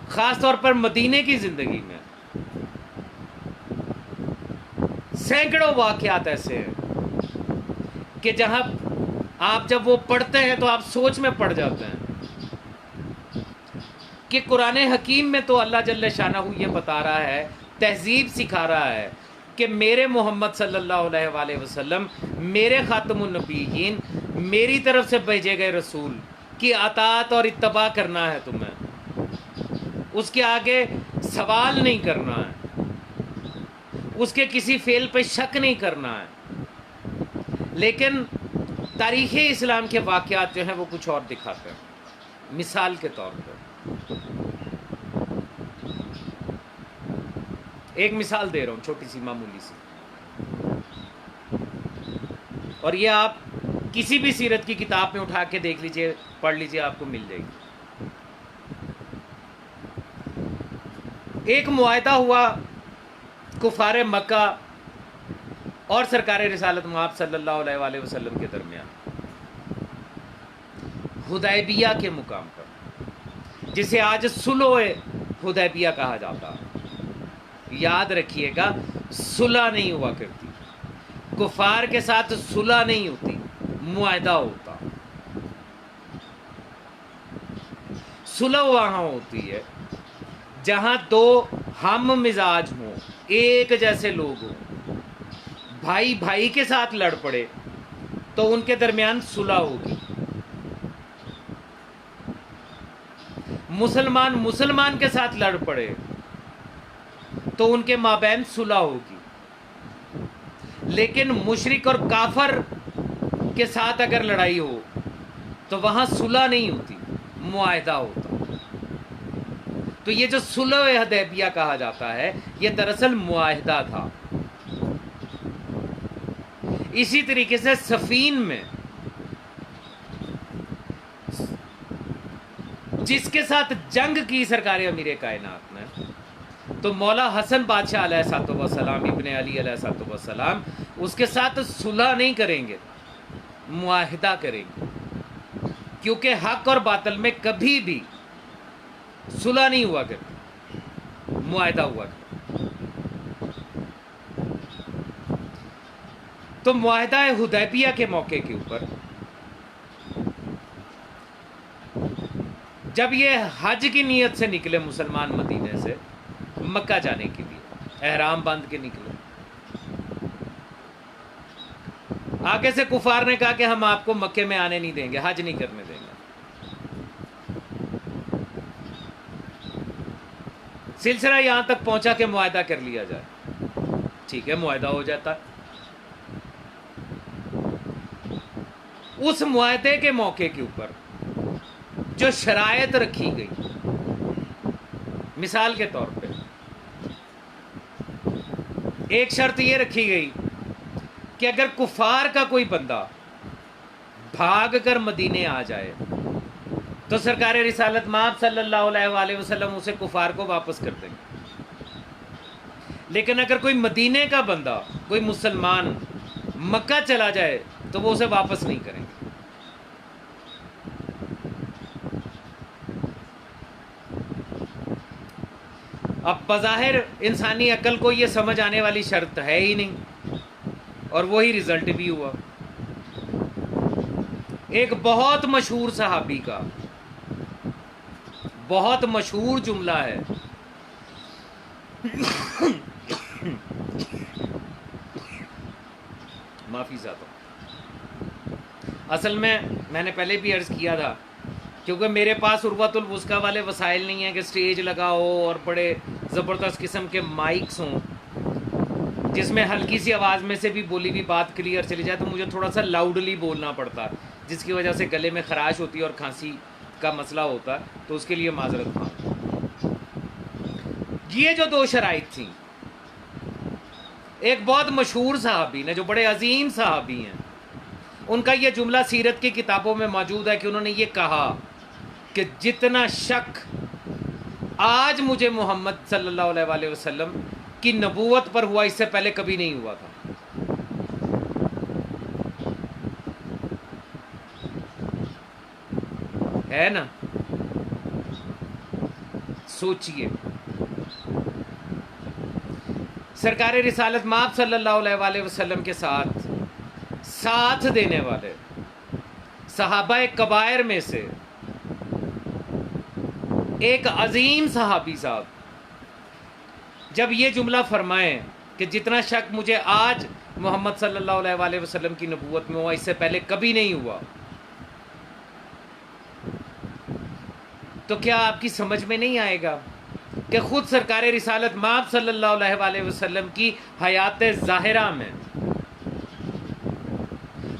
خاص طور پر مدینے کی زندگی میں سینکڑوں واقعات ایسے ہیں کہ جہاں آپ جب وہ پڑھتے ہیں تو آپ سوچ میں پڑ جاتے ہیں کہ قرآن حکیم میں تو اللہ جل شانہ یہ بتا رہا ہے، تہذیب سکھا رہا ہے کہ میرے محمد صلی اللہ علیہ وآلہ وسلم، میرے خاتم النبیین، میری طرف سے بھیجے گئے رسول کی اطاعت اور اتباع کرنا ہے تمہیں، اس کے آگے سوال نہیں کرنا ہے، اس کے کسی فعل پہ شک نہیں کرنا ہے. لیکن تاریخ اسلام کے واقعات جو ہیں وہ کچھ اور دکھاتے ہیں. مثال کے طور پر ایک مثال دے رہا ہوں چھوٹی سی، معمولی سی، اور یہ آپ کسی بھی سیرت کی کتاب میں اٹھا کے دیکھ لیجئے، پڑھ لیجئے، آپ کو مل جائے گی. ایک معاہدہ ہوا کفار مکہ اور سرکار رسالت مآب صلی اللہ علیہ وآلہ وسلم کے درمیان حدیبیہ کے مقام پر، جسے آج صلح حدیبیہ کہا جاتا ہے. یاد رکھیے گا، صلح نہیں ہوا کرتی، کفار کے ساتھ صلح نہیں ہوتی، معاہدہ ہوتا. صلح وہاں ہوتی ہے جہاں دو ہم مزاج ہوں، ایک جیسے لوگ ہوں، بھائی بھائی کے ساتھ لڑ پڑے تو ان کے درمیان صلح ہوگی، مسلمان مسلمان کے ساتھ لڑ پڑے تو ان کے مابین صلح ہوگی. لیکن مشرک اور کافر کے ساتھ اگر لڑائی ہو تو وہاں صلح نہیں ہوتی، معاہدہ ہوتا. تو یہ جو صلح حدیبیہ کہا جاتا ہے یہ دراصل معاہدہ تھا. اسی طریقے سے صفین میں جس کے ساتھ جنگ کی سرکار امیر کائنات نے، تو مولا حسن بادشاہ علیہ الصلوۃ والسلام، ابن علی علیہ الصلوۃ والسلام، اس کے ساتھ صلح نہیں کریں گے، معاہدہ کریں گے، کیونکہ حق اور باطل میں کبھی بھی صلح نہیں ہوا کرتی، معاہدہ ہوا کرتا. تو معاہدہ حدیبیہ کے موقع کے اوپر جب یہ حج کی نیت سے نکلے مسلمان مدینے سے مکہ جانے کے لیے، احرام باندھ کے نکلے، آگے سے کفار نے کہا کہ ہم آپ کو مکے میں آنے نہیں دیں گے، حج نہیں کرنے دیں گے. سلسلہ یہاں تک پہنچا کہ معاہدہ کر لیا جائے، ٹھیک ہے، معاہدہ ہو جاتا ہے۔ اس معاہدے کے موقع کے اوپر جو شرائط رکھی گئی، مثال کے طور پہ ایک شرط یہ رکھی گئی کہ اگر کفار کا کوئی بندہ بھاگ کر مدینے آ جائے تو سرکار رسالت مآب صلی اللہ علیہ وآلہ وسلم اسے کفار کو واپس کر دیں گے، لیکن اگر کوئی مدینے کا بندہ، کوئی مسلمان مکہ چلا جائے تو وہ اسے واپس نہیں کریں گے۔ اب بظاہر انسانی عقل کو یہ سمجھ آنے والی شرط ہے ہی نہیں، اور وہی رزلٹ بھی ہوا۔ ایک بہت مشہور صحابی کا بہت مشہور جملہ ہے، معافی چاہتا ہوں۔ اصل میں نے پہلے بھی عرض کیا تھا، کیونکہ میرے پاس عروۃ الوثقی والے وسائل نہیں ہیں کہ سٹیج لگاؤ اور بڑے زبردست قسم کے مائکس ہوں جس میں ہلکی سی آواز میں سے بھی بولی بھی بات کلیئر چلی جائے، تو مجھے تھوڑا سا لاؤڈلی بولنا پڑتا، جس کی وجہ سے گلے میں خراش ہوتی ہے اور کھانسی کا مسئلہ ہوتا، تو اس کے لیے معذرت خواہ۔ یہ جو دو شرائط تھیں، ایک بہت مشہور صحابی نے جو بڑے عظیم صحابی ہیں، ان کا یہ جملہ سیرت کی کتابوں میں موجود ہے کہ انہوں نے یہ کہا کہ جتنا شک آج مجھے محمد صلی اللہ علیہ وآلہ وسلم کی نبوت پر ہوا، اس سے پہلے کبھی نہیں ہوا تھا۔ ہے نا؟ سوچئے، سرکار رسالت مآب صلی اللہ علیہ وآلہ وسلم کے ساتھ دینے والے صحابہ کبائر میں سے ایک عظیم صحابی صاحب جب یہ جملہ فرمائیں کہ جتنا شک مجھے آج محمد صلی اللہ علیہ وآلہ وسلم کی نبوت میں ہوا، اس سے پہلے کبھی نہیں ہوا، تو کیا آپ کی سمجھ میں نہیں آئے گا کہ خود سرکار رسالت مآب صلی اللہ علیہ وآلہ وسلم کی حیات ظاہرہ میں،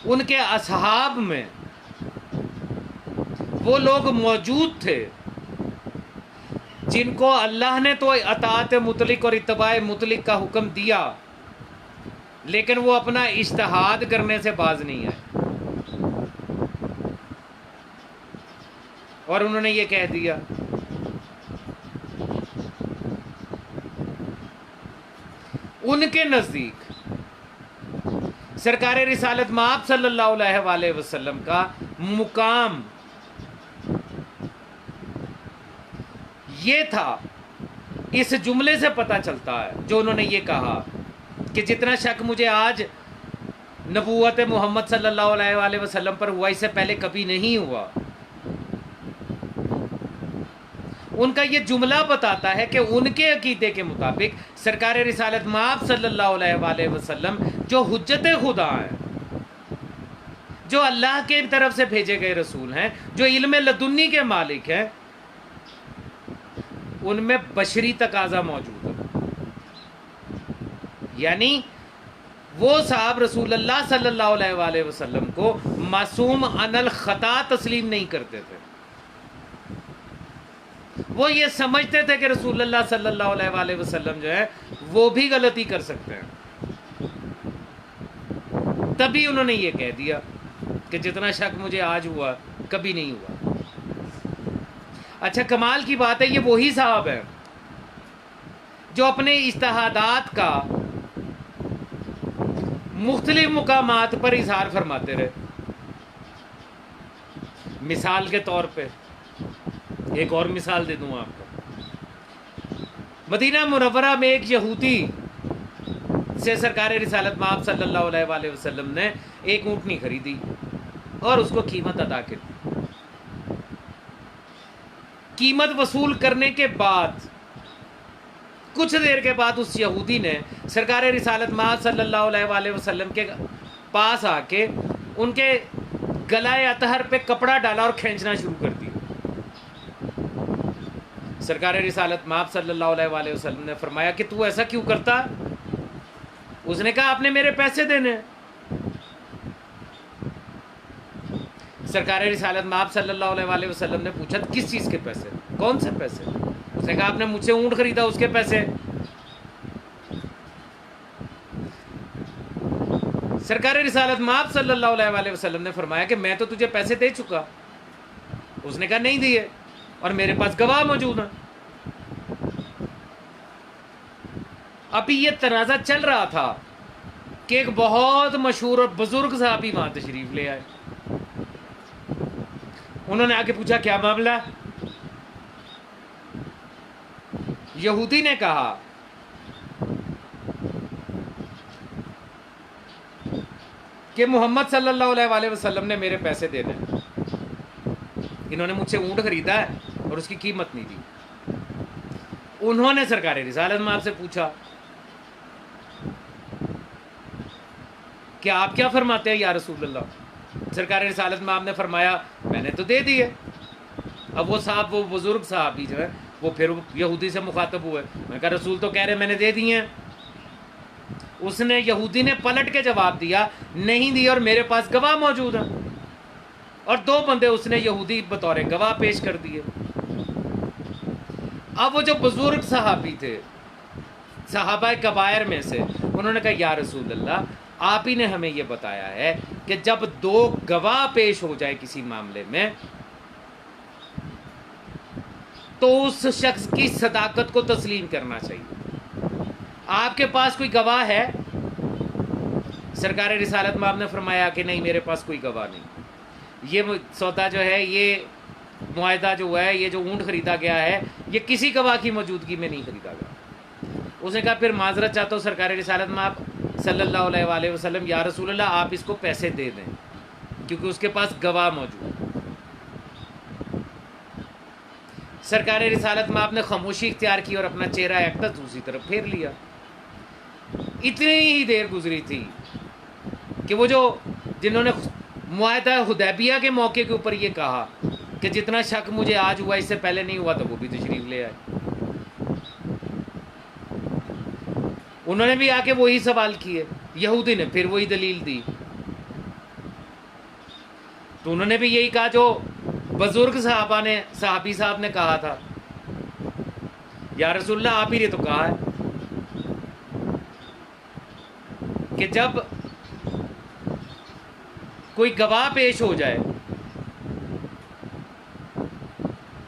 ان کے اصحاب میں وہ لوگ موجود تھے جن کو اللہ نے تو اطاعت مطلق اور اتباع مطلق کا حکم دیا، لیکن وہ اپنا اجتہاد کرنے سے باز نہیں آئے، اور انہوں نے یہ کہہ دیا۔ ان کے نزدیک سرکار رسالت مآب صلی اللہ علیہ وآلہ وسلم کا مقام یہ تھا، اس جملے سے پتہ چلتا ہے جو انہوں نے یہ کہا کہ جتنا شک مجھے آج نبوت محمد صلی اللہ علیہ وآلہ وسلم پر ہوا، اس سے پہلے کبھی نہیں ہوا۔ ان کا یہ جملہ بتاتا ہے کہ ان کے عقیدے کے مطابق سرکار رسالت مآب صلی اللہ علیہ وآلہ وسلم جو حجت خدا ہیں، جو اللہ کے طرف سے بھیجے گئے رسول ہیں، جو علم لدنی کے مالک ہیں، ان میں بشری تقاضا موجود ہے، یعنی وہ صاحب رسول اللہ صلی اللہ علیہ وآلہ وسلم کو معصوم عن الخطا تسلیم نہیں کرتے تھے۔ وہ یہ سمجھتے تھے کہ رسول اللہ صلی اللہ علیہ وآلہ وسلم جو ہے وہ بھی غلطی کر سکتے ہیں، تبھی انہوں نے یہ کہہ دیا کہ جتنا شک مجھے آج ہوا کبھی نہیں ہوا۔ اچھا، کمال کی بات ہے، یہ وہی صاحب ہیں جو اپنے اجتہادات کا مختلف مقامات پر اظہار فرماتے رہے۔ مثال کے طور پہ ایک اور مثال دے دوں آپ کو، مدینہ منورہ میں ایک یہودی سے سرکار رسالت مآب صلی اللہ علیہ وآلہ وسلم نے ایک اونٹنی خریدی اور اس کو قیمت ادا کی۔ قیمت وصول کرنے کے بعد کچھ دیر کے بعد اس یہودی نے سرکار رسالت مآب صلی اللہ علیہ وآلہ وسلم کے پاس آ کے ان کے گلائے اطہر پہ کپڑا ڈالا اور کھینچنا شروع کر دیا۔ سرکار رسالت مآب صلی اللہ علیہ وآلہ وسلم نے فرمایا کہ تو ایسا کیوں کرتا؟ اس نے کہا آپ نے میرے پیسے دینے ہیں۔ سرکار رسالت مآب صلی اللہ علیہ وآلہ وسلم نے پوچھا کس چیز کے پیسے؟ کون سے پیسے؟ اس نے کہا آپ نے مجھ سے اونٹ خریدا، اس کے پیسے۔ سرکار رسالت مآب صلی اللہ علیہ وآلہ وسلم نے فرمایا کہ میں تو تجھے پیسے دے چکا۔ اس نے کہا نہیں دیے، اور میرے پاس گواہ موجود ہیں۔ ابھی یہ تنازع چل رہا تھا کہ ایک بہت مشہور اور بزرگ صحابی وہاں تشریف لے آئے۔ انہوں نے آ کے پوچھا کیا معاملہ؟ یہودی نے کہا کہ محمد صلی اللہ علیہ وآلہ وسلم نے میرے پیسے دے دیں، انہوں نے مجھ سے اونٹ خریدا ہے اور اس کی قیمت نہیں دی۔ انہوں نے سرکار رسالت مآب سے پوچھا کہ آپ کیا فرماتے ہیں یا رسول اللہ؟ سرکار رسالت مآب نے فرمایا میں نے تو دے دیے۔ اب وہ صاحب، وہ بزرگ صحابی جو ہے، وہ پھر یہودی سے مخاطب ہوئے، میں نے کہا رسول تو کہہ رہے میں نے دے دیے ہیں۔ اس نے، یہودی نے پلٹ کے جواب دیا نہیں دی، اور میرے پاس گواہ موجود ہیں۔ اور 2 بندے اس نے یہودی بطور گواہ پیش کر دیے۔ اب وہ جو بزرگ صحابی تھے صحابہ کبائر میں سے، انہوں نے کہا یا رسول اللہ آپ ہی نے ہمیں یہ بتایا ہے کہ جب 2 گواہ پیش ہو جائے کسی معاملے میں تو اس شخص کی صداقت کو تسلیم کرنا چاہیے۔ آپ کے پاس کوئی گواہ ہے؟ سرکار رسالت مآب نے فرمایا کہ نہیں، میرے پاس کوئی گواہ نہیں۔ یہ سودا جو ہے، یہ معاہدہ جو ہے، یہ جو اونٹ خریدا گیا ہے، یہ کسی گواہ کی موجودگی میں نہیں خریدا گیا۔ اس نے کہا پھر معذرت چاہتا ہوں سرکار رسالت مآب صلی اللہ علیہ وآلہ وسلم، یا رسول اللہ آپ اس کو پیسے دے دیں کیونکہ اس کے پاس گواہ موجود ہے۔ سرکار رسالت مآب نے خاموشی اختیار کی اور اپنا چہرہ اقدس دوسری طرف پھیر لیا۔ اتنی ہی دیر گزری تھی کہ وہ جو جنہوں نے معاہدہ حدیبیہ کے موقع کے اوپر یہ کہا کہ جتنا شک مجھے آج ہوا اس سے پہلے نہیں ہوا، تو وہ بھی تشریف لے آئے۔ انہوں نے بھی آ کے وہی سوال کیے، یہودی نے پھر وہی دلیل دی۔ تو انہوں نے بھی یہی کہا جو بزرگ صحابی صاحب نے کہا تھا، یا رسول اللہ آپ ہی نے تو کہا ہے کہ جب کوئی گواہ پیش ہو جائے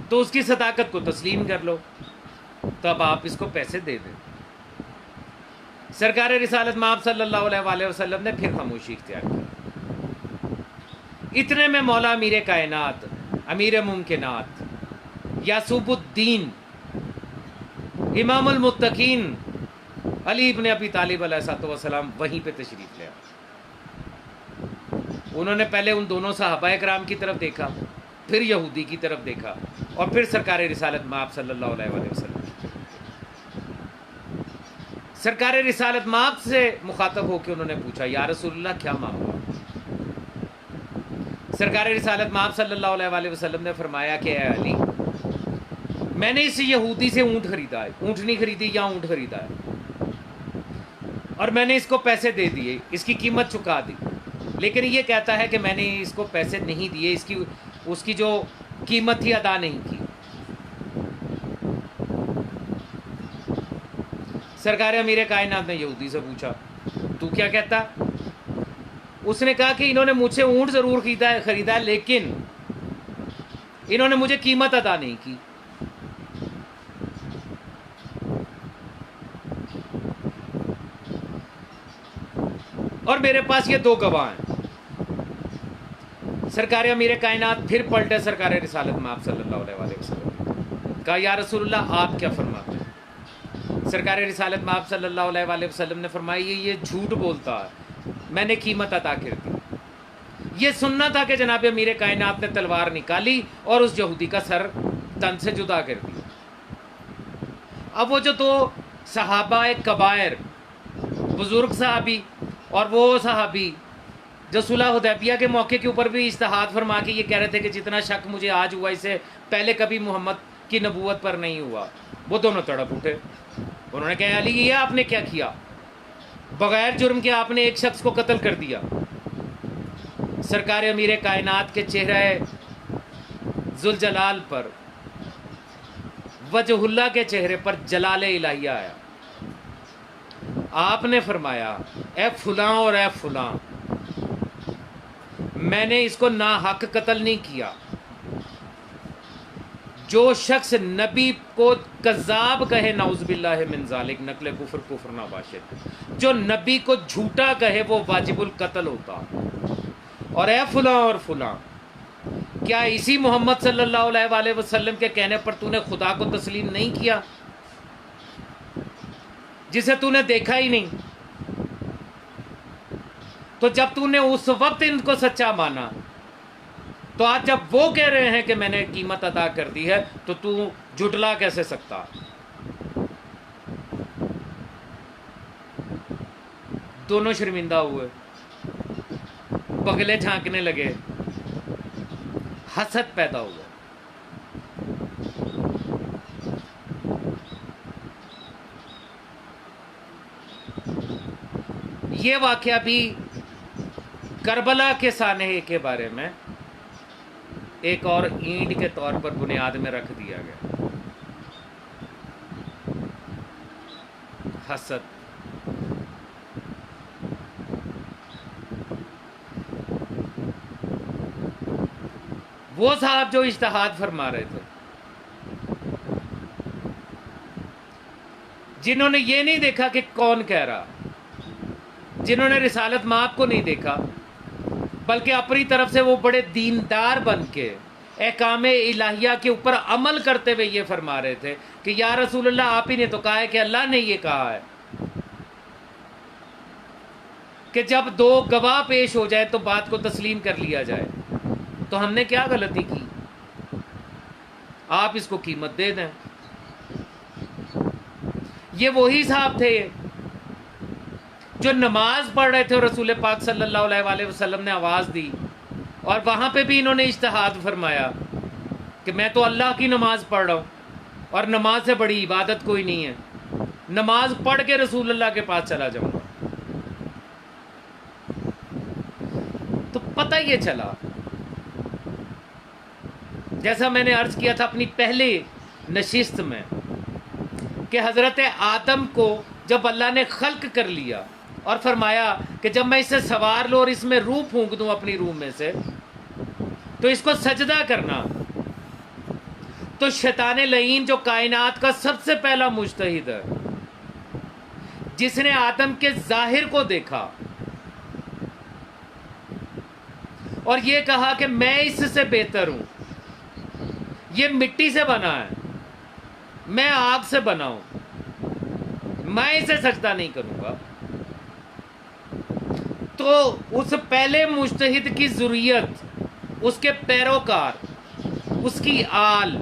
تو اس کی صداقت کو تسلیم کر لو، تو اب آپ اس کو پیسے دے دیں۔ سرکار رسالت مآب صلی اللہ علیہ وآلہ وسلم نے پھر خاموشی اختیار کی۔ اتنے میں مولا امیر کائنات، امیر ممکنات، یعصوب الدین، امام المتقین علی ابن ابی طالب علیہ السلام وہیں پہ تشریف لے آئے۔ انہوں نے پہلے ان دونوں صحابہ کرام کی طرف دیکھا، پھر یہودی کی طرف دیکھا، اور پھر سرکار رسالت مآب صلی اللہ علیہ وآلہ وسلم۔ سرکار رسالت مآب سے مخاطب ہو کے انہوں نے پوچھا یا رسول اللہ کیا معاملہ؟ سرکار رسالت مآب صلی اللہ علیہ وآلہ وسلم نے فرمایا کہ اے علی، میں نے اس یہودی سے اونٹ خریدا ہے، اونٹ نہیں خریدی یا اونٹ خریدا ہے، اور میں نے اس کو پیسے دے دیے، اس کی قیمت چکا دی، لیکن یہ کہتا ہے کہ میں نے اس کو پیسے نہیں دیے، اس کی جو قیمت تھی ادا نہیں کی۔ سرکار امیر کائنات نے یہودی سے پوچھا تو کیا کہتا؟ اس نے کہا کہ انہوں نے مجھ سے اونٹ ضرور خریدا ہے، لیکن انہوں نے مجھے قیمت ادا نہیں کی۔ اور میرے پاس یہ 2 گواہ ہیں۔ سرکار امیر کائنات پھر پلٹے سرکار رسالت مآب صلی اللہ علیہ وآلہ وسلم، کہا یا رسول اللہ آپ کیا فرماتے ہیں؟ سرکار رسالت مآب صلی اللہ علیہ وآلہ وسلم نے فرمایا یہ جھوٹ بولتا ہے، میں نے قیمت عطا کر دی۔ یہ سننا تھا کہ جناب امیر کائنات نے تلوار نکالی اور اس یہودی کا سر تن سے جدا کر دیا۔ اب وہ جو 2 صحابہ کبائر، بزرگ صحابی اور وہ صحابی جو صلح حدیبیہ کے موقع کے اوپر بھی اجتہاد فرما کے یہ کہہ رہے تھے کہ جتنا شک مجھے آج ہوا اس سے پہلے کبھی محمد کی نبوت پر نہیں ہوا، وہ دونوں تڑپ اٹھے. انہوں نے کہا علی یہ آپ نے کیا کیا؟ بغیر جرم کے آپ نے ایک شخص کو قتل کر دیا. سرکار امیر کائنات کے چہرہ ذوالجلال پر، وجہ اللہ کے چہرے پر جلال الہیہ آیا. آپ نے فرمایا اے فلاں اور اے فلاں، میں نے اس کو ناحق قتل نہیں کیا. جو شخص نبی کو کذاب کہے نعوذ باللہ من ذالک، نقل کفر کفر نباشد، جو نبی کو جھوٹا کہے وہ واجب القتل ہوتا. اور اے فلاں اور فلاں، کیا اسی محمد صلی اللہ علیہ وآلہ وسلم کے کہنے پر تو نے خدا کو تسلیم نہیں کیا جسے تو نے دیکھا ہی نہیں؟ تو جب تو نے اس وقت ان کو سچا مانا تو آج جب وہ کہہ رہے ہیں کہ میں نے قیمت ادا کر دی ہے تو تو جھٹلا کیسے سکتا؟ دونوں شرمندہ ہوئے، بغلے جھانکنے لگے، حسد پیدا ہوا. یہ واقعہ بھی کربلا کے سانحے کے بارے میں ایک اور اینٹ کے طور پر بنیاد میں رکھ دیا گیا. حسد. وہ صاحب جو اجتہاد فرما رہے تھے، جنہوں نے یہ نہیں دیکھا کہ کون کہہ رہا، جنہوں نے رسالت مآب کو نہیں دیکھا، بلکہ اپنی طرف سے وہ بڑے دیندار بن کے احکام الہیہ کے اوپر عمل کرتے ہوئے یہ فرما رہے تھے کہ یا رسول اللہ آپ ہی نے تو کہا ہے کہ اللہ نے یہ کہا ہے کہ جب دو گواہ پیش ہو جائے تو بات کو تسلیم کر لیا جائے. تو ہم نے کیا غلطی کی؟ آپ اس کو قیمت دے دیں. یہ وہی صاحب تھے جو نماز پڑھ رہے تھے اور رسول پاک صلی اللہ علیہ وآلہ وسلم نے آواز دی اور وہاں پہ بھی انہوں نے اجتہاد فرمایا کہ میں تو اللہ کی نماز پڑھ رہا ہوں اور نماز سے بڑی عبادت کوئی نہیں ہے، نماز پڑھ کے رسول اللہ کے پاس چلا جاؤں گا. تو پتہ یہ چلا، جیسا میں نے عرض کیا تھا اپنی پہلی نشست میں، کہ حضرت آدم کو جب اللہ نے خلق کر لیا اور فرمایا کہ جب میں اسے سوار لوں اور اس میں روح پھونک دوں اپنی روح میں سے تو اس کو سجدہ کرنا، تو شیطان لعین جو کائنات کا سب سے پہلا مجتہد ہے، جس نے آدم کے ظاہر کو دیکھا اور یہ کہا کہ میں اس سے بہتر ہوں، یہ مٹی سے بنا ہے، میں آگ سے بنا ہوں، میں اسے سجدہ نہیں کروں گا. تو اس پہلے مجتہد کی ذریت، اس کے پیروکار، اس کی آل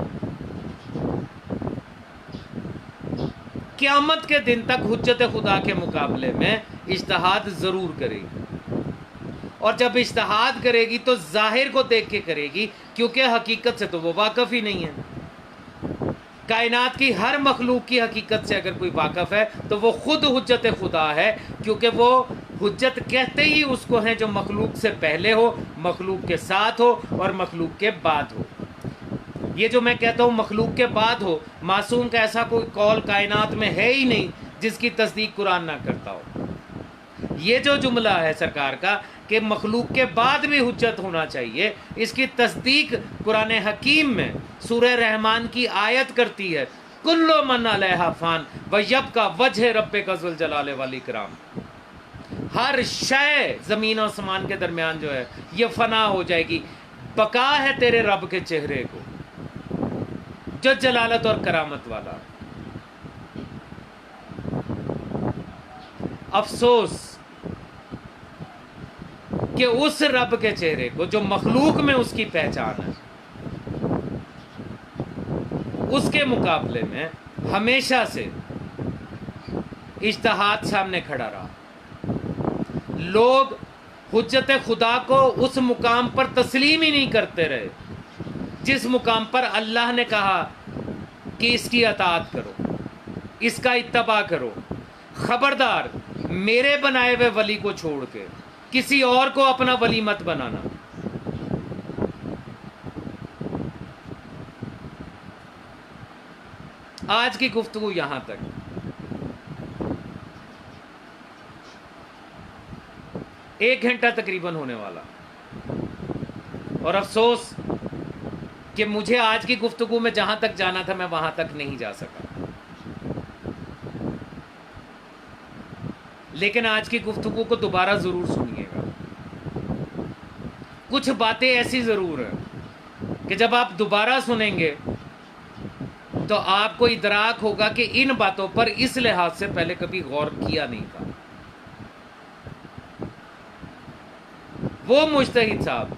قیامت کے دن تک حجت خدا کے مقابلے میں اجتہاد ضرور کرے گی. اور جب اجتہاد کرے گی تو ظاہر کو دیکھ کے کرے گی، کیونکہ حقیقت سے تو وہ واقف ہی نہیں ہے. کائنات کی ہر مخلوق کی حقیقت سے اگر کوئی واقف ہے تو وہ خود حجت خدا ہے، کیونکہ وہ حجت کہتے ہی اس کو ہیں جو مخلوق سے پہلے ہو، مخلوق کے ساتھ ہو اور مخلوق کے بعد ہو. یہ جو میں کہتا ہوں مخلوق کے بعد ہو، معصوم کا ایسا کوئی قول کائنات میں ہے ہی نہیں جس کی تصدیق قرآن نہ کرتا ہو. یہ جو جملہ ہے سرکار کا کہ مخلوق کے بعد بھی حجت ہونا چاہیے، اس کی تصدیق قرآن حکیم میں سورہ رحمان کی آیت کرتی ہے، کل من علیہا فان ویبقی وجہ ربک ذو الجلال والاکرام. ہر شے زمین و آسمان کے درمیان جو ہے یہ فنا ہو جائے گی، بقا ہے تیرے رب کے چہرے کو جو جلالت اور کرامت والا. افسوس کہ اس رب کے چہرے کو جو مخلوق میں اس کی پہچان ہے، اس کے مقابلے میں ہمیشہ سے اجتہاد سامنے کھڑا رہا. لوگ حجت خدا کو اس مقام پر تسلیم ہی نہیں کرتے رہے جس مقام پر اللہ نے کہا کہ اس کی اطاعت کرو، اس کا اتباع کرو، خبردار میرے بنائے ہوئے ولی کو چھوڑ کے کسی اور کو اپنا ولی مت بنانا۔ آج کی گفتگو یہاں تک۔ ایک گھنٹہ تقریباً ہونے والا، اور افسوس کہ مجھے آج کی گفتگو میں جہاں تک جانا تھا میں وہاں تک نہیں جا سکا، لیکن آج کی گفتگو کو دوبارہ ضرور سنیے گا۔ کچھ باتیں ایسی ضرور ہیں کہ جب آپ دوبارہ سنیں گے تو آپ کو ادراک ہوگا کہ ان باتوں پر اس لحاظ سے پہلے کبھی غور کیا نہیں تھا۔ وہ مجتہد صاحب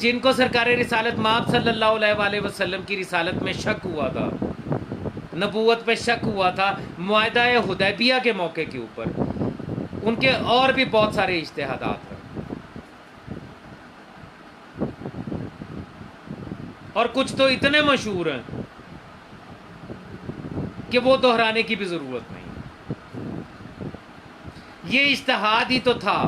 جن کو سرکار رسالت مآب صلی اللہ علیہ وآلہ وسلم کی رسالت میں شک ہوا تھا، نبوت پہ شک ہوا تھا معاہدہ حدیبیہ کے موقع کے اوپر، ان کے اور بھی بہت سارے اجتہادات ہیں، اور کچھ تو اتنے مشہور ہیں کہ وہ دہرانے کی بھی ضرورت نہیں۔ یہ اجتہاد ہی تو تھا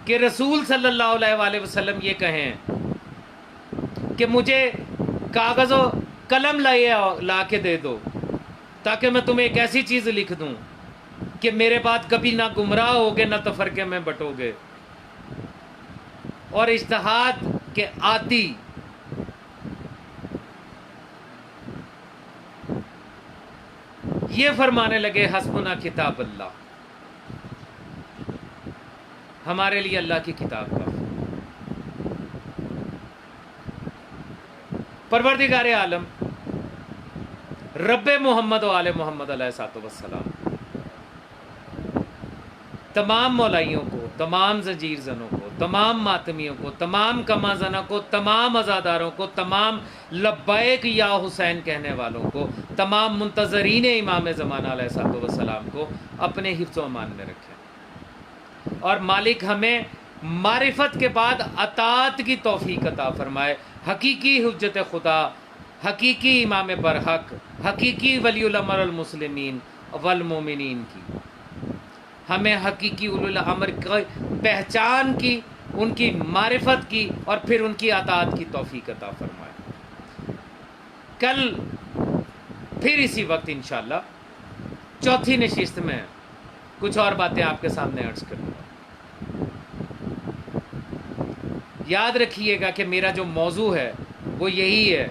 کہ رسول صلی اللہ علیہ وآلہ وسلم یہ کہیں کہ مجھے کاغذ و قلم لا کے دے دو تاکہ میں تمہیں ایک ایسی چیز لکھ دوں کہ میرے بعد کبھی نہ گمراہ ہوگے نہ تفرقے میں بٹو گے۔ اور اجتہاد کے عادی یہ فرمانے لگے حسبنا کتاب اللہ، ہمارے لیے اللہ کی کتاب کا پروردگار عالم رب محمد و آل محمد علیہ الصلوۃ والسلام تمام مولائیوں کو، تمام زنجیر زنوں کو، تمام ماتمیوں کو، تمام کما زنوں کو، تمام عزاداروں کو، تمام لبیک یا حسین کہنے والوں کو، تمام منتظرین امام زمانہ علیہ الصلوۃ والسلام کو اپنے حفظ و امان میں رکھیں، اور مالک ہمیں معرفت کے بعد اطاعت کی توفیق عطا فرمائے، حقیقی حجت خدا، حقیقی امام برحق، حقیقی ولی الامر المسلمین والمومنین کی، ہمیں حقیقی اولی الامر کی پہچان کی، ان کی معرفت کی، اور پھر ان کی اطاعت کی توفیق عطا فرمائے۔ کل پھر اسی وقت انشاءاللہ چوتھی نشست میں کچھ اور باتیں آپ کے سامنے عرض کروں گا۔ یاد رکھیے گا کہ میرا جو موضوع ہے وہ یہی ہے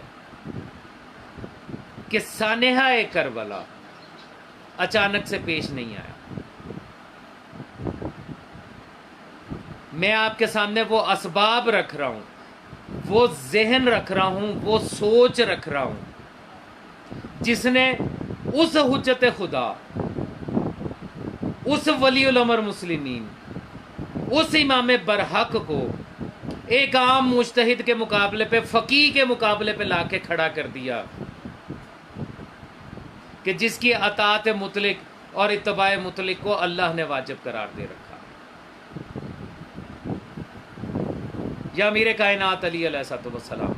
کہ سانحہ کربلا اچانک سے پیش نہیں آیا۔ میں آپ کے سامنے وہ اسباب رکھ رہا ہوں، وہ ذہن رکھ رہا ہوں، وہ سوچ رکھ رہا ہوں جس نے اس حجت خدا، اس ولی الامر مسلمین، اس امام برحق کو ایک عام مجتہد کے مقابلے پہ، فقیہ کے مقابلے پہ لا کے کھڑا کر دیا کہ جس کی اطاعت مطلق اور اتباع مطلق کو اللہ نے واجب قرار دے رکھا۔ یا امیر کائنات علی علیہ السلام